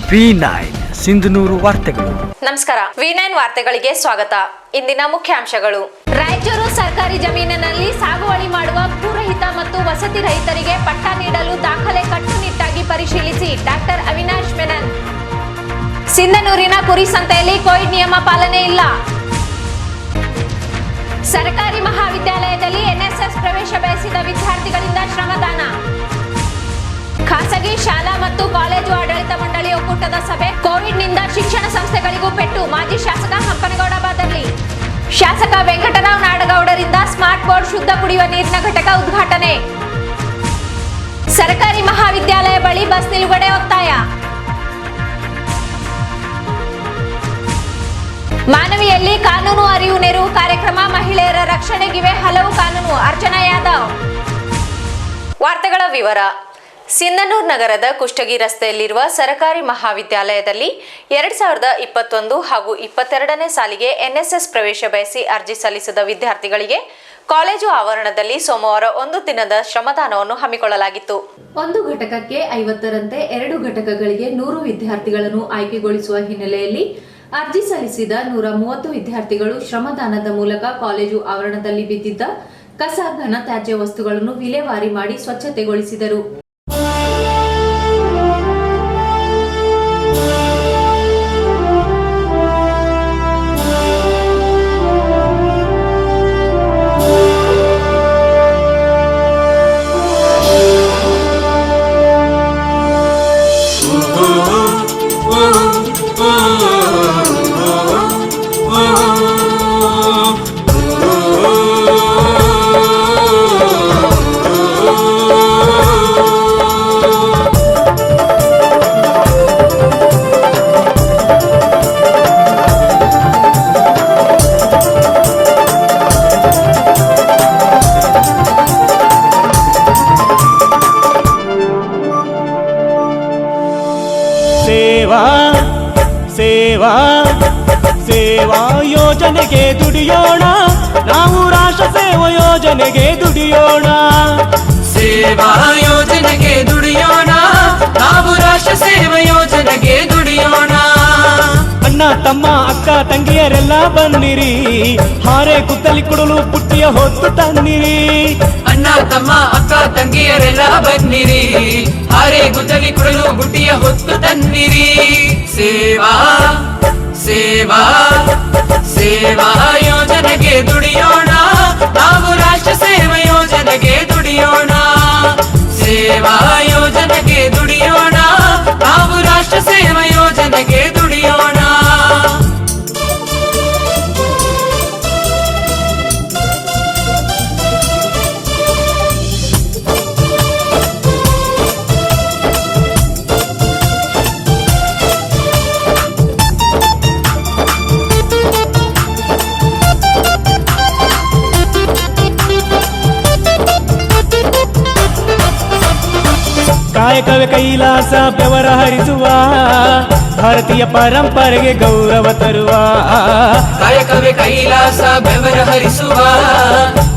V9 Sindhanur ವಾರ್ತೆಗಳು. ನಮಸ್ಕಾರ, V9 ವಾರ್ತೆಗಳಿಗೆ ಸ್ವಾಗತ. ಇಂದಿನ ಮುಖ್ಯಾಂಶಗಳು. ರಾಯಚೂರು ಸರ್ಕಾರಿ ಜಮೀನಿನಲ್ಲಿ ಸಾಗುವಳಿ ಮಾಡುವ ಭೂರಹಿತ ಮತ್ತು ವಸತಿ ರಹಿತರಿಗೆ ಪಟ್ಟ ನೀಡಲು ದಾಖಲೆ ಕಟ್ಟುನಿಟ್ಟಾಗಿ ಪರಿಶೀಲಿಸಿ ಡಾಕ್ಟರ್ ಅವಿನಾಶ್ ಮೆನನ್. ಸಿಂಧನೂರಿನ ಕುರಿ ಸಂತೆಯಲ್ಲಿ ಕೋವಿಡ್ ನಿಯಮ ಪಾಲನೆ ಇಲ್ಲ. ಸರ್ಕಾರಿ ಮಹಾವಿದ್ಯಾಲಯದಲ್ಲಿ ಎನ್ಎಸ್ಎಸ್ ಪ್ರವೇಶ ಬಯಸಿದ ವಿದ್ಯಾರ್ಥಿಗಳಿಂದ ಶ್ರಮದಾನ. ಖಾಸಗಿ ಶಾಲಾ ಮತ್ತು ಕಾಲೇಜು ಆಡಳಿತ ಮಂಡಳಿ ಒಕ್ಕೂಟದ ಸಭೆ. ಕೋವಿಡ್ನಿಂದ ಶಿಕ್ಷಣ ಸಂಸ್ಥೆಗಳಿಗೂ ಪೆಟ್ಟು. ಮಾಜಿ ಶಾಸಕ ಹಂಪನಗೌಡ ಬಾದರ್ಲಿ. ಶಾಸಕ ವೆಂಕಟರಾವ್ ನಾಡಗೌಡರಿಂದ ಸ್ಮಾರ್ಟ್ ಬೋರ್ಡ್ ಶುದ್ಧ ಕುಡಿಯುವ ನೀರಿನ ಘಟಕ ಉದ್ಘಾಟನೆ. ಸರ್ಕಾರಿ ಮಹಾವಿದ್ಯಾಲಯ ಬಳಿ ಬಸ್ ನಿಲುಗಡೆ ಒತ್ತಾಯ. ಮಾನವಿಯಲ್ಲಿ ಕಾನೂನು ಅರಿವು ನೆರವು ಕಾರ್ಯಕ್ರಮ. ಮಹಿಳೆಯರ ರಕ್ಷಣೆಗಿವೆ ಹಲವು ಕಾನೂನು. ಅರ್ಚನಾ ಯಾದವ್. ವಾರ್ತೆಗಳ ವಿವರ. ಸಿಂಧನೂರು ನಗರದ ಕುಷ್ಟಗಿ ರಸ್ತೆಯಲ್ಲಿರುವ ಸರ್ಕಾರಿ ಮಹಾವಿದ್ಯಾಲಯದಲ್ಲಿ 2021 ಹಾಗೂ 22ನೇ ಸಾಲಿಗೆ ಎನ್ಎಸ್ಎಸ್ ಪ್ರವೇಶ ಬಯಸಿ ಅರ್ಜಿ ಸಲ್ಲಿಸಿದ ವಿದ್ಯಾರ್ಥಿಗಳಿಗೆ ಕಾಲೇಜು ಆವರಣದಲ್ಲಿ ಸೋಮವಾರ ಒಂದು ದಿನದ ಶ್ರಮದಾನವನ್ನು ಹಮ್ಮಿಕೊಳ್ಳಲಾಗಿತ್ತು. ಒಂದು ಘಟಕಕ್ಕೆ 50ರಂತೆ 2 ಘಟಕಗಳಿಗೆ 100 ವಿದ್ಯಾರ್ಥಿಗಳನ್ನು ಆಯ್ಕೆಗೊಳಿಸುವ ಹಿನ್ನೆಲೆಯಲ್ಲಿ ಅರ್ಜಿ ಸಲ್ಲಿಸಿದ 130 ವಿದ್ಯಾರ್ಥಿಗಳು ಶ್ರಮದಾನದ ಮೂಲಕ ಕಾಲೇಜು ಆವರಣದಲ್ಲಿ ಬಿದ್ದಿದ್ದ ಕಸ, ಘನ ತ್ಯಾಜ್ಯ ವಸ್ತುಗಳನ್ನು ವಿಲೇವಾರಿ ಮಾಡಿ ಸ್ವಚ್ಛತೆಗೊಳಿಸಿದರು. ಸೇವಾ ಯೋಜನೆಗೆ ದುಡಿಯೋಣ, ನಾವು ರಾಷ್ಟ್ರ ಸೇವಾ ಯೋಜನೆಗೆ ದುಡಿಯೋಣ. ಸೇವಾ ಯೋಜನೆಗೆ ದುಡಿಯೋಣ, ನಾವು ರಾಷ್ಟ್ರ ಸೇವಾ ಯೋಜನೆಗೆ ದುಡಿಯೋಣ. ಅಣ್ಣ ತಮ್ಮ ಅಕ್ಕ ತಂಗಿಯರೆಲ್ಲ ಬನ್ನಿರಿ, ಹಾರೆ ಕುತ್ತಲಿ ಕೊಡಲು ಪುಟ್ಟಿಯ ಹೊತ್ತು ತನ್ನಿರಿ. ಅಣ್ಣ ತಮ್ಮ ಅಕ್ಕ ತಂಗಿಯರೆಲ್ಲ ಬನ್ನಿರಿ, ಹಾರೆ ಗುದ್ದಲಿ ಕೊಡಲು ಬುಟ್ಟಿಯ ಹೊತ್ತು ತನ್ನಿರಿ. ಸೇವಾ ಸೇವಾ ಸೇವಾ ಯೋಜನೆಗೆ ದುಡಿಯೋಣ, ನಾವು ರಾಷ್ಟ್ರ ಸೇವಾ ಯೋಜನೆಗೆ ದುಡಿಯೋಣ. ಸೇವಾ ಯೋಜನೆಗೆ ದುಡಿಯೋಣ, ನಾವು ರಾಷ್ಟ್ರ ಸೇವಾ ಯೋಜನೆಗೆ ದುಡಿಯೋಣ. ಕಾಯಕವೇ ಕೈಲಾಸ, ಬೆವರ ಹರಿಸುವ, ಭಾರತೀಯ ಪರಂಪರೆಗೆ ಗೌರವ ತರುವ. ಕಾಯಕವೇ ಕೈಲಾಸ, ಬೆವರ ಹರಿಸುವ,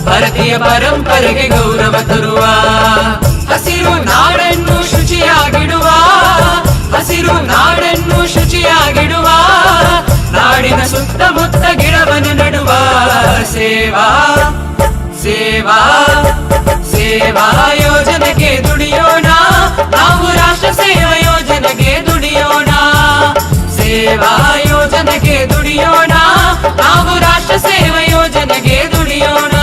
ಭಾರತೀಯ ಪರಂಪರೆಗೆ ಗೌರವ ತರುವ. ಹಸಿರು ನಾಡನ್ನು ಶುಚಿಯಾಗಿಡುವ, ಹಸಿರು ನಾಡನ್ನು ಶುಚಿಯಾಗಿಡುವ, ನಾಡಿನ ಸುತ್ತಮುತ್ತ ಗಿಡವನ್ನು ನೆಡುವ. ಸೇವಾ ಸೇವಾ ಸೇವಾ ಯೋಜನೆಗೆ ದುಡಿಯೋಣ, ನಾವು ರಾಷ್ಟ್ರ ಸೇವಾ ಯೋಜನೆಗೆ ದುಡಿಯೋಣ. ಸೇವಾ ಯೋಜನೆಗೆ ದುಡಿಯೋಣ, ನಾವು ರಾಷ್ಟ್ರ ಸೇವಾ ಯೋಜನೆಗೆ ದುಡಿಯೋಣ.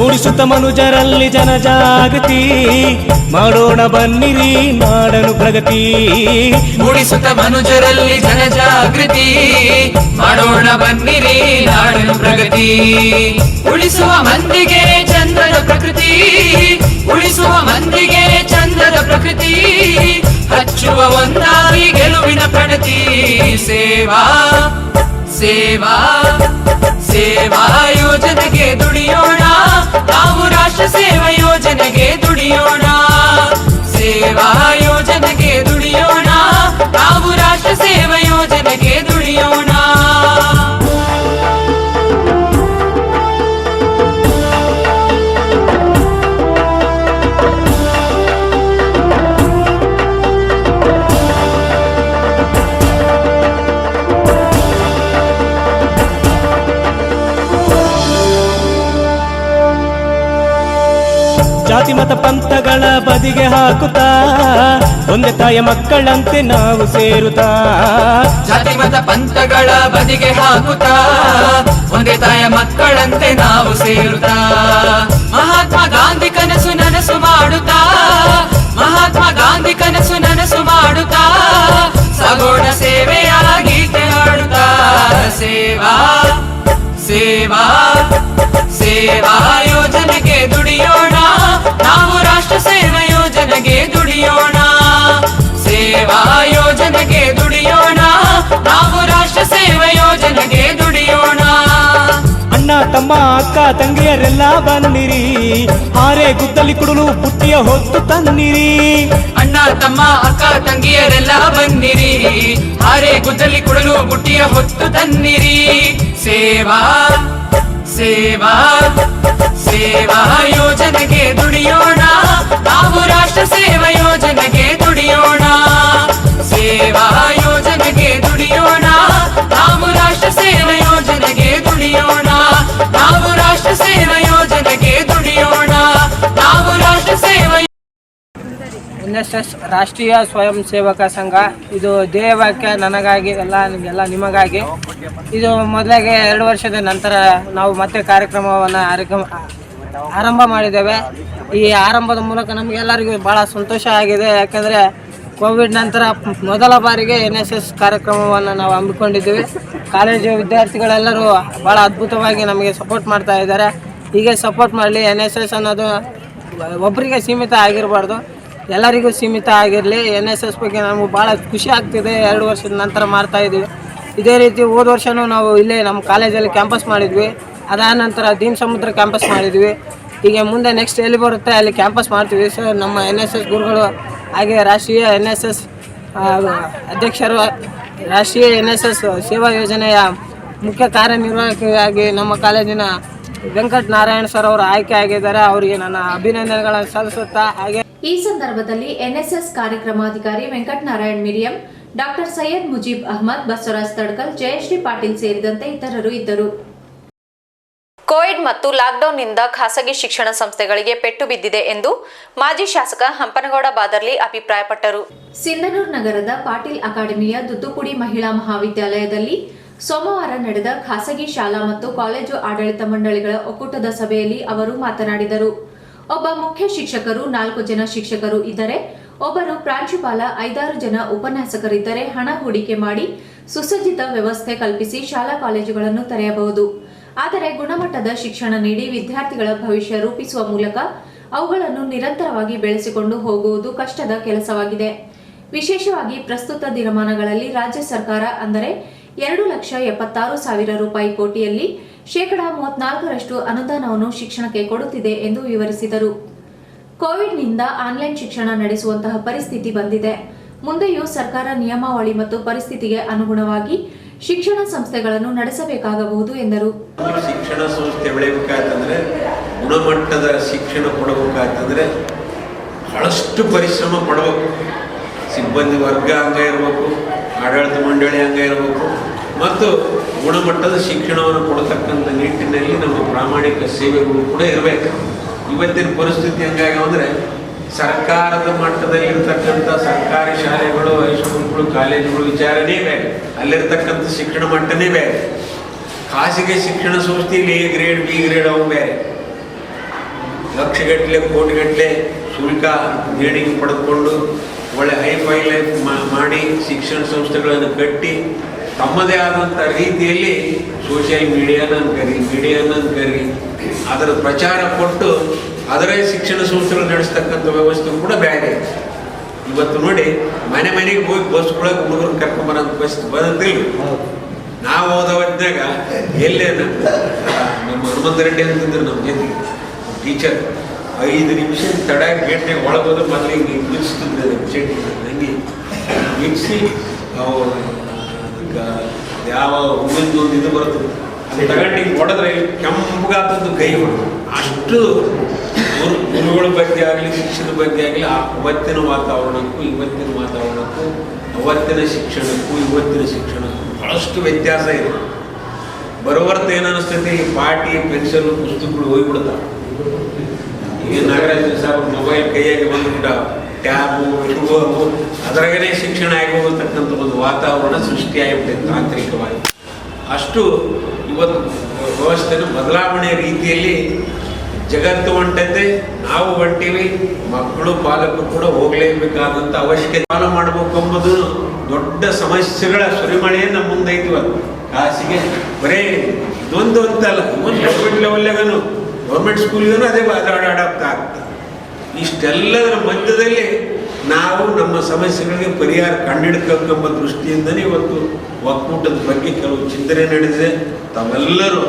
ಮೂಡಿಸುತ್ತ ಮನುಜರಲ್ಲಿ ಜನಜಾಗೃತಿ, ಮಾಡೋಣ ಬನ್ನಿರಿ ನಾಡನು ಪ್ರಗತಿ. ಮೂಡಿಸುತ್ತ ಮನುಜರಲ್ಲಿ ಜನಜಾಗೃತಿ, ಮಾಡೋಣ ಬನ್ನಿರಿ ನಾಡನು ಪ್ರಗತಿ. ಉಳಿಸುವ ಮಂದಿಗೆ ಚಂದದ ಪ್ರಕೃತಿ, ಉಳಿಸುವ ಮಂದಿಗೆ ಚಂದದ ಪ್ರಕೃತಿ, ಹಚ್ಚುವ ಒಂದಾಗಿ ಗೆಲುವಿನ ಪ್ರಣತಿ. ಸೇವಾ ಸೇವಾ ಸೇವಾ ಯೋಜನೆಗೆ ದುಡಿಯೋಣ, ನಾವು ರಾಷ್ಟ್ರ ಸೇವಾ ಯೋಜನೆಗೆ ದುಡಿಯೋಣ. ಸೇವಾ ಯೋಜನೆಗೆ ದುಡಿಯೋಣ, ನಾವು ರಾಷ್ಟ್ರ ಸೇವಾ ಪಂಥಗಳ ಬದಿಗೆ ಹಾಕುತ್ತಾ ಒಂದೇ ತಾಯ ಮಕ್ಕಳಂತೆ ನಾವು ಸೇರುತ್ತಾ ಜಾತಿ ಮತ ಪಂಥಗಳ ಬದಿಗೆ ಹಾಕುತ್ತಾ ಒಂದೇ ತಾಯ ಮಕ್ಕಳಂತೆ ನಾವು ಸೇರುತ್ತಾ ಮಹಾತ್ಮ ಗಾಂಧಿ ಕನಸು ನನಸು ಮಾಡುತ್ತಾ ಮಹಾತ್ಮ ಗಾಂಧಿ ಕನಸು ನನಸು ಮಾಡುತ್ತಾ ಸಗೋಣ ಸೇವೆಯ ಗೀತೆ ಹಾಡುತ್ತಾ ಸೇವಾ ಸೇವಾ ಸೇವಾ ಯೋಜನೆಗೆ ದುಡಿಯೋಣ ನಾವು ರಾಷ್ಟ್ರ ಸೇವಾ ಯೋಜನೆಗೆ ದುಡಿಯೋಣ ಸೇವಾ ಯೋಜನೆಗೆ ದುಡಿಯೋಣ ನಾವು ರಾಷ್ಟ್ರ ಸೇವಾ ಯೋಜನೆಗೆ ದುಡಿಯೋಣ ಅಣ್ಣ ತಮ್ಮ ಅಕ್ಕ ತಂಗಿಯರೆಲ್ಲ ಬನ್ನಿರಿ ಹಾರೆ ಗುದ್ದಲಿ ಕುಡಲು ಪುಟ್ಟಿಯ ಹೊತ್ತು ತನ್ನಿರಿ ಅಣ್ಣ ತಮ್ಮ ಅಕ್ಕ ತಂಗಿಯರೆಲ್ಲ ಬನ್ನಿರಿ ಹಾರೆ ಗುದ್ದಲಿ ಕುಡಲು ಬುಟ್ಟಿಯ ಹೊತ್ತು ತನ್ನಿರಿ ಸೇವಾ ಸೇವಾ ಸೇವಾ ಯೋಜನೆಗೆ ದುಡಿಯೋಣ ನಾವು ರಾಷ್ಟ್ರ ಸೇವಾ ಯೋಜನೆಗೆ ದುಡಿಯೋಣ ಸೇವಾ ಯೋಜನೆಗೆ ದುಡಿಯೋಣ ನಾವು ರಾಷ್ಟ್ರ ಸೇವಾ ಯೋಜನೆಗೆ ದುಡಿಯೋಣ ನಾವು ರಾಷ್ಟ್ರ ಸೇವಾ ಯೋಜನೆಗೆ ದುಡಿಯೋಣ ನಾವು ರಾಷ್ಟ್ರ ಸೇವಾ NSS ರಾಷ್ಟ್ರೀಯ ಸ್ವಯಂ ಸೇವಕ ಸಂಘ ಇದು ಧ್ಯೇಯವಾಕ್ಯ ನನಗಾಗಿ ಎಲ್ಲ ನಿಮಗಾಗಿ. ಇದು ಮೊದಲಿಗೆ 2 ವರ್ಷದ ನಂತರ ನಾವು ಮತ್ತೆ ಕಾರ್ಯಕ್ರಮವನ್ನು ಆರಂಭ ಮಾಡಿದ್ದೇವೆ. ಈ ಆರಂಭದ ಮೂಲಕ ನಮಗೆಲ್ಲರಿಗೂ ಭಾಳ ಸಂತೋಷ ಆಗಿದೆ. ಯಾಕೆಂದರೆ ಕೋವಿಡ್ ನಂತರ ಮೊದಲ ಬಾರಿಗೆ NSS ಕಾರ್ಯಕ್ರಮವನ್ನು ನಾವು ಹಮ್ಮಿಕೊಂಡಿದ್ದೀವಿ. ಕಾಲೇಜು ವಿದ್ಯಾರ್ಥಿಗಳೆಲ್ಲರೂ ಭಾಳ ಅದ್ಭುತವಾಗಿ ನಮಗೆ ಸಪೋರ್ಟ್ ಮಾಡ್ತಾ ಇದ್ದಾರೆ. ಹೀಗೆ ಸಪೋರ್ಟ್ ಮಾಡಲಿ. NSS ಅನ್ನೋದು ಒಬ್ಬರಿಗೆ ಸೀಮಿತ ಆಗಿರಬಾರ್ದು, ಎಲ್ಲರಿಗೂ ಸೀಮಿತ ಆಗಿರಲಿ. NSS ಬಗ್ಗೆ ನಮಗೆ ಭಾಳ ಖುಷಿ ಆಗ್ತಿದೆ. 2 ವರ್ಷದ ನಂತರ ಮಾಡ್ತಾಯಿದ್ದೀವಿ. ಇದೇ ರೀತಿ ಹೋದ ವರ್ಷವೂ ನಾವು ಇಲ್ಲೇ ನಮ್ಮ ಕಾಲೇಜಲ್ಲಿ ಕ್ಯಾಂಪಸ್ ಮಾಡಿದ್ವಿ. ಅದಾದ ನಂತರ ದೀನ್ ಸಮುದ್ರ ಕ್ಯಾಂಪಸ್ ಮಾಡಿದ್ವಿ. ಹೀಗೆ ಮುಂದೆ ನೆಕ್ಸ್ಟ್ ಎಲ್ಲಿ ಬರುತ್ತೆ ಅಲ್ಲಿ ಕ್ಯಾಂಪಸ್ ಮಾಡ್ತೀವಿ. ಸೊ ನಮ್ಮ NSS ಗುರುಗಳು ಹಾಗೆ ರಾಷ್ಟ್ರೀಯ NSS ಅಧ್ಯಕ್ಷರು, ರಾಷ್ಟ್ರೀಯ NSS ಸೇವಾ ಯೋಜನೆಯ ಮುಖ್ಯ ಕಾರ್ಯನಿರ್ವಾಹಕಿಯಾಗಿ ನಮ್ಮ ಕಾಲೇಜಿನ ವೆಂಕಟ್ ನಾರಾಯಣ ಸರ್ ಅವರು ಆಯ್ಕೆ ಆಗಿದ್ದಾರೆ. ಅವರಿಗೆ ನನ್ನ ಅಭಿನಂದನೆಗಳನ್ನು ಸಲ್ಲಿಸುತ್ತಾ ಹಾಗೆ ಈ ಸಂದರ್ಭದಲ್ಲಿ NSS ಕಾರ್ಯಕ್ರಮಾಧಿಕಾರಿ Venkat Narayan Miriam, doctor Syed Mujib Ahmed, Basavaraj ತಡ್ಕಲ್, Jayashree Patil ಸೇರಿದಂತೆ ಇತರರು ಇದ್ದರು. ಕೋವಿಡ್ ಮತ್ತು ಲಾಕ್ಡೌನ್ನಿಂದ ಖಾಸಗಿ ಶಿಕ್ಷಣ ಸಂಸ್ಥೆಗಳಿಗೆ ಪೆಟ್ಟು ಬಿದ್ದಿದೆ ಎಂದು ಮಾಜಿ ಶಾಸಕ ಹಂಪನಗೌಡ ಬಾದರ್ಲಿ ಅಭಿಪ್ರಾಯಪಟ್ಟರು. ಸಿಂಧನೂರು ನಗರದ ಪಾಟೀಲ್ ಅಕಾಡೆಮಿಯ ದುದ್ದುಪುಡಿ ಮಹಿಳಾ ಮಹಾವಿದ್ಯಾಲಯದಲ್ಲಿ ಸೋಮವಾರ ನಡೆದ ಖಾಸಗಿ ಶಾಲಾ ಮತ್ತು ಕಾಲೇಜು ಆಡಳಿತ ಮಂಡಳಿಗಳ ಒಕ್ಕೂಟದ ಸಭೆಯಲ್ಲಿ ಅವರು ಮಾತನಾಡಿದರು. ಒಬ್ಬ ಮುಖ್ಯ ಶಿಕ್ಷಕರು, 4 ಜನ ಶಿಕ್ಷಕರು ಇದ್ದರೆ, ಒಬ್ಬರು ಪ್ರಾಂಶುಪಾಲ, 5-6 ಜನ ಉಪನ್ಯಾಸಕರಿದ್ದರೆ ಹಣ ಹೂಡಿಕೆ ಮಾಡಿ ಸುಸಜ್ಜಿತ ವ್ಯವಸ್ಥೆ ಕಲ್ಪಿಸಿ ಶಾಲಾ ಕಾಲೇಜುಗಳನ್ನು ತೆರೆಯಬಹುದು. ಆದರೆ ಗುಣಮಟ್ಟದ ಶಿಕ್ಷಣ ನೀಡಿ ವಿದ್ಯಾರ್ಥಿಗಳ ಭವಿಷ್ಯ ರೂಪಿಸುವ ಮೂಲಕ ಅವುಗಳನ್ನು ನಿರಂತರವಾಗಿ ಬೆಳೆಸಿಕೊಂಡು ಹೋಗುವುದು ಕಷ್ಟದ ಕೆಲಸವಾಗಿದೆ. ವಿಶೇಷವಾಗಿ ಪ್ರಸ್ತುತ ದಿನಮಾನಗಳಲ್ಲಿ ರಾಜ್ಯ ಸರ್ಕಾರ ಅಂದರೆ 2,76,000 ರೂಪಾಯಿ ಕೋಟಿಯಲ್ಲಿ 34% ಅನುದಾನವನ್ನು ಶಿಕ್ಷಣಕ್ಕೆ ಕೊಡುತ್ತಿದೆ ಎಂದು ವಿವರಿಸಿದರು. ಕೋವಿಡ್ನಿಂದ ಆನ್ಲೈನ್ ಶಿಕ್ಷಣ ನಡೆಸುವಂತಹ ಪರಿಸ್ಥಿತಿ ಬಂದಿದೆ. ಮುಂದೆಯೂ ಸರ್ಕಾರ ನಿಯಮಾವಳಿ ಮತ್ತು ಪರಿಸ್ಥಿತಿಗೆ ಅನುಗುಣವಾಗಿ ಶಿಕ್ಷಣ ಸಂಸ್ಥೆಗಳನ್ನು ನಡೆಸಬೇಕಾಗಬಹುದು ಎಂದರು. ಶಿಕ್ಷಣ ಸಂಸ್ಥೆ ಬೆಳೆಯಬೇಕಾಯ್ತಂದ್ರೆ, ಗುಣಮಟ್ಟದ ಶಿಕ್ಷಣ ಕೊಡಬೇಕಾಯ್ತಂದ್ರೆ ಬಹಳಷ್ಟು ಪರಿಶ್ರಮ ಪಡಬೇಕು. ಸಿಬ್ಬಂದಿ ವರ್ಗ ಹಂಗೆ ಇರಬೇಕು, ಆಡಳಿತ ಮಂಡಳಿ ಹಂಗೆ ಇರಬೇಕು, ಮತ್ತು ಗುಣಮಟ್ಟದ ಶಿಕ್ಷಣವನ್ನು ಕೊಡತಕ್ಕಂಥ ನಿಟ್ಟಿನಲ್ಲಿ ನಮ್ಮ ಪ್ರಾಮಾಣಿಕ ಸೇವೆಗಳು ಕೂಡ ಇರಬೇಕು. ಇವತ್ತಿನ ಪರಿಸ್ಥಿತಿ ಹೆಂಗಾಗಿ ಅಂದರೆ, ಸರ್ಕಾರದ ಮಟ್ಟದಲ್ಲಿರ್ತಕ್ಕಂಥ ಸರ್ಕಾರಿ ಶಾಲೆಗಳು, ಹೈಸ್ಕೂಲ್ಗಳು, ಕಾಲೇಜುಗಳು ವಿಚಾರನೇ ಬೇರೆ, ಅಲ್ಲಿರ್ತಕ್ಕಂಥ ಶಿಕ್ಷಣ ಮಟ್ಟನೇ ಬೇರೆ. ಖಾಸಗಿ ಶಿಕ್ಷಣ ಸಂಸ್ಥೆಯಲ್ಲಿ A ಗ್ರೇಡ್, B ಗ್ರೇಡ್ ಅವು ಬೇರೆ. ಲಕ್ಷಗಟ್ಟಲೆ, ಕೋಟಿಗಟ್ಟಲೆ ಶುಲ್ಕ ದೇಣಿಗೆ ಪಡೆದುಕೊಂಡು ಒಳ್ಳೆ ಹೈಫೈ ಲೈಫ್ ಮಾಡಿ ಶಿಕ್ಷಣ ಸಂಸ್ಥೆಗಳನ್ನು ಕಟ್ಟಿ ತಮ್ಮದೇ ಆದಂಥ ರೀತಿಯಲ್ಲಿ ಸೋಷಿಯಲ್ ಮೀಡಿಯಾನ ಕರಿ ಅದರ ಪ್ರಚಾರ ಕೊಟ್ಟು ಅದರ ಶಿಕ್ಷಣ ಸಂಸ್ಥೆಗಳು ನಡೆಸ್ತಕ್ಕಂಥ ವ್ಯವಸ್ಥೆ ಕೂಡ ಬೇರೆ. ಇವತ್ತು ನೋಡಿ, ಮನೆಗೆ ಹೋಗಿ ಬಸ್ಗಳಾಗ ಹುಡುಗರು ಕರ್ಕೊಂಬರಂತ ಬಸ್ ಬರೋದಿಲ್ಲ. ನಾವು ಹೋದ ಹೊತ್ನಾಗ ಎಲ್ಲೇ ನಮ್ಮ ಹನುಮಂತ ರೆಡ್ಡಿ ಅಂತಂದ್ರೆ ನಮ್ಮ ಜೊತೆಗೆ ಟೀಚರ್ 5 ನಿಮಿಷ ತಡ ಗೇಟ್ನಾಗ ಒಳಗೋದ್ರೆ ಮೊದಲಿಗೆ ಮಿಕ್ಸ್ತಿದ್ರೆ ಚಟ್ನಿ ಹಂಗೆ ಮಿಕ್ಸಿ ಯಾವ ಹೂವಿಂದು ಒಂದು ಇದು ಬರ್ತದೆ, ಅದು ತಗೊಂಡು ಹಿಂಗೆ ಹೊಡೆದ್ರೆ ಕೆಂಪಗಾದದ್ದು ಕೈ ಹೊಡೆದು. ಅಷ್ಟು ಗುರುಗಳ ಬಗ್ಗೆ ಆಗಲಿ, ಶಿಕ್ಷಣದ ಬಗ್ಗೆ ಆಗಲಿ, ಅವತ್ತಿನ ವಾತಾವರಣಕ್ಕೂ ಇವತ್ತಿನ ವಾತಾವರಣಕ್ಕೂ, ಅವತ್ತಿನ ಶಿಕ್ಷಣಕ್ಕೂ ಇವತ್ತಿನ ಶಿಕ್ಷಣಕ್ಕೂ ಬಹಳಷ್ಟು ವ್ಯತ್ಯಾಸ ಇದೆ. ಬರೋವರ್ತ ಏನನ್ನಿಸ್ತೈತಿ, ಈ ಪಾಟಿ, ಪೆನ್ಸಿಲ್, ಪುಸ್ತಕಗಳು ಹೋಗ್ಬಿಡ್ತಾವೆ. ಈ ನಾಗರಾಜ್ ಸಾಹೇಬ್ ಮೊಬೈಲ್ ಕೈಯಾಗಿ ಬಂದುಬಿಟ್ಟ, ಟ್ಯಾಬು ಇವು ಅವು ಅದರಾಗೇ ಶಿಕ್ಷಣ ಆಗಿ ಹೋಗತಕ್ಕಂಥ ಒಂದು ವಾತಾವರಣ ಸೃಷ್ಟಿಯಾಗಿಬಿಟ್ಟಿದೆ ತಾಂತ್ರಿಕವಾಗಿ. ಅಷ್ಟು ಇವತ್ತು ವ್ಯವಸ್ಥೆನ ಬದಲಾವಣೆ ರೀತಿಯಲ್ಲಿ ಜಗತ್ತು ಹೊಂಟೈತೆ, ನಾವು ಹೊಂಟೀವಿ, ಮಕ್ಕಳು ಪಾಲಕರು ಕೂಡ ಹೋಗಲೇಬೇಕಾದಂಥ ಅವಶ್ಯಕತೆ ಫಾಲೋ ಮಾಡಬೇಕು ಎಂಬುದು ದೊಡ್ಡ ಸಮಸ್ಯೆಗಳ ಸುರಿಮಳೆಯೇ ನಮ್ಮ ಮುಂದೆ ಐತಿವತ್ತು. ಖಾಸಗಿ ಬರೇ ಇದೊಂದು ಅಂತಲ್ಲ, ಇವನ್ ಗೌರ್ಮೆಂಟ್ ಲೆವೆಲ್ನಾಗನು ಗೌರ್ಮೆಂಟ್ ಸ್ಕೂಲ್ಗೂ ಅದೇ ಅಡಾಪ್ಟ್ ಆಗ್ತದೆ. ಇಷ್ಟೆಲ್ಲದರ ಮಧ್ಯದಲ್ಲಿ ನಾವು ನಮ್ಮ ಸಮಸ್ಯೆಗಳಿಗೆ ಪರಿಹಾರ ಕಂಡುಹಿಡ್ಬೇಕೆಂಬ ದೃಷ್ಟಿಯಿಂದಲೇ ಇವತ್ತು ಒಕ್ಕೂಟದ ಬಗ್ಗೆ ಕೆಲವು ಚಿಂತನೆ ನಡೆದಿದೆ. ತಾವೆಲ್ಲರೂ